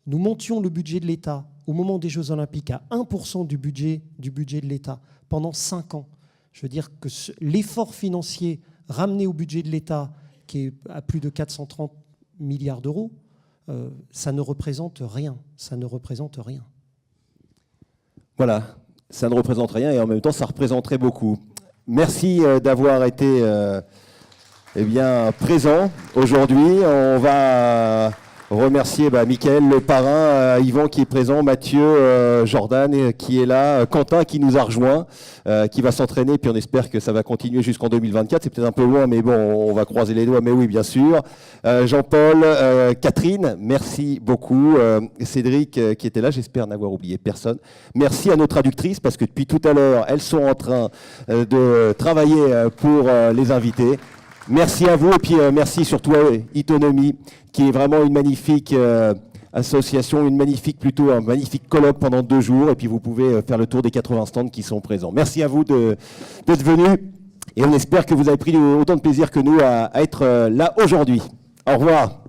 nous montions le budget de l'État au moment des Jeux Olympiques à 1% du budget de l'État pendant 5 ans, je veux dire que l'effort financier ramené au budget de l'État, qui est à plus de 430 milliards d'euros, ça ne représente rien. Ça ne représente rien. Voilà, ça ne représente rien et en même temps, ça représenterait beaucoup. Merci d'avoir été présent aujourd'hui. On va remercier Mickaël, le parrain, Yvan qui est présent, Mathieu, Jordan qui est là, Quentin qui nous a rejoint, qui va s'entraîner, puis on espère que ça va continuer jusqu'en 2024. C'est peut-être un peu loin, mais bon, on va croiser les doigts, mais oui, bien sûr. Jean-Paul, Catherine, merci beaucoup. Cédric qui était là, j'espère n'avoir oublié personne. Merci à nos traductrices, parce que depuis tout à l'heure, elles sont en train de travailler pour les invités. Merci à vous, et puis merci surtout à Itonomi, qui est vraiment une magnifique association, un magnifique colloque pendant 2 jours, et puis vous pouvez faire le tour des 80 stands qui sont présents. Merci à vous d'être venus, et on espère que vous avez pris autant de plaisir que nous à être là aujourd'hui. Au revoir.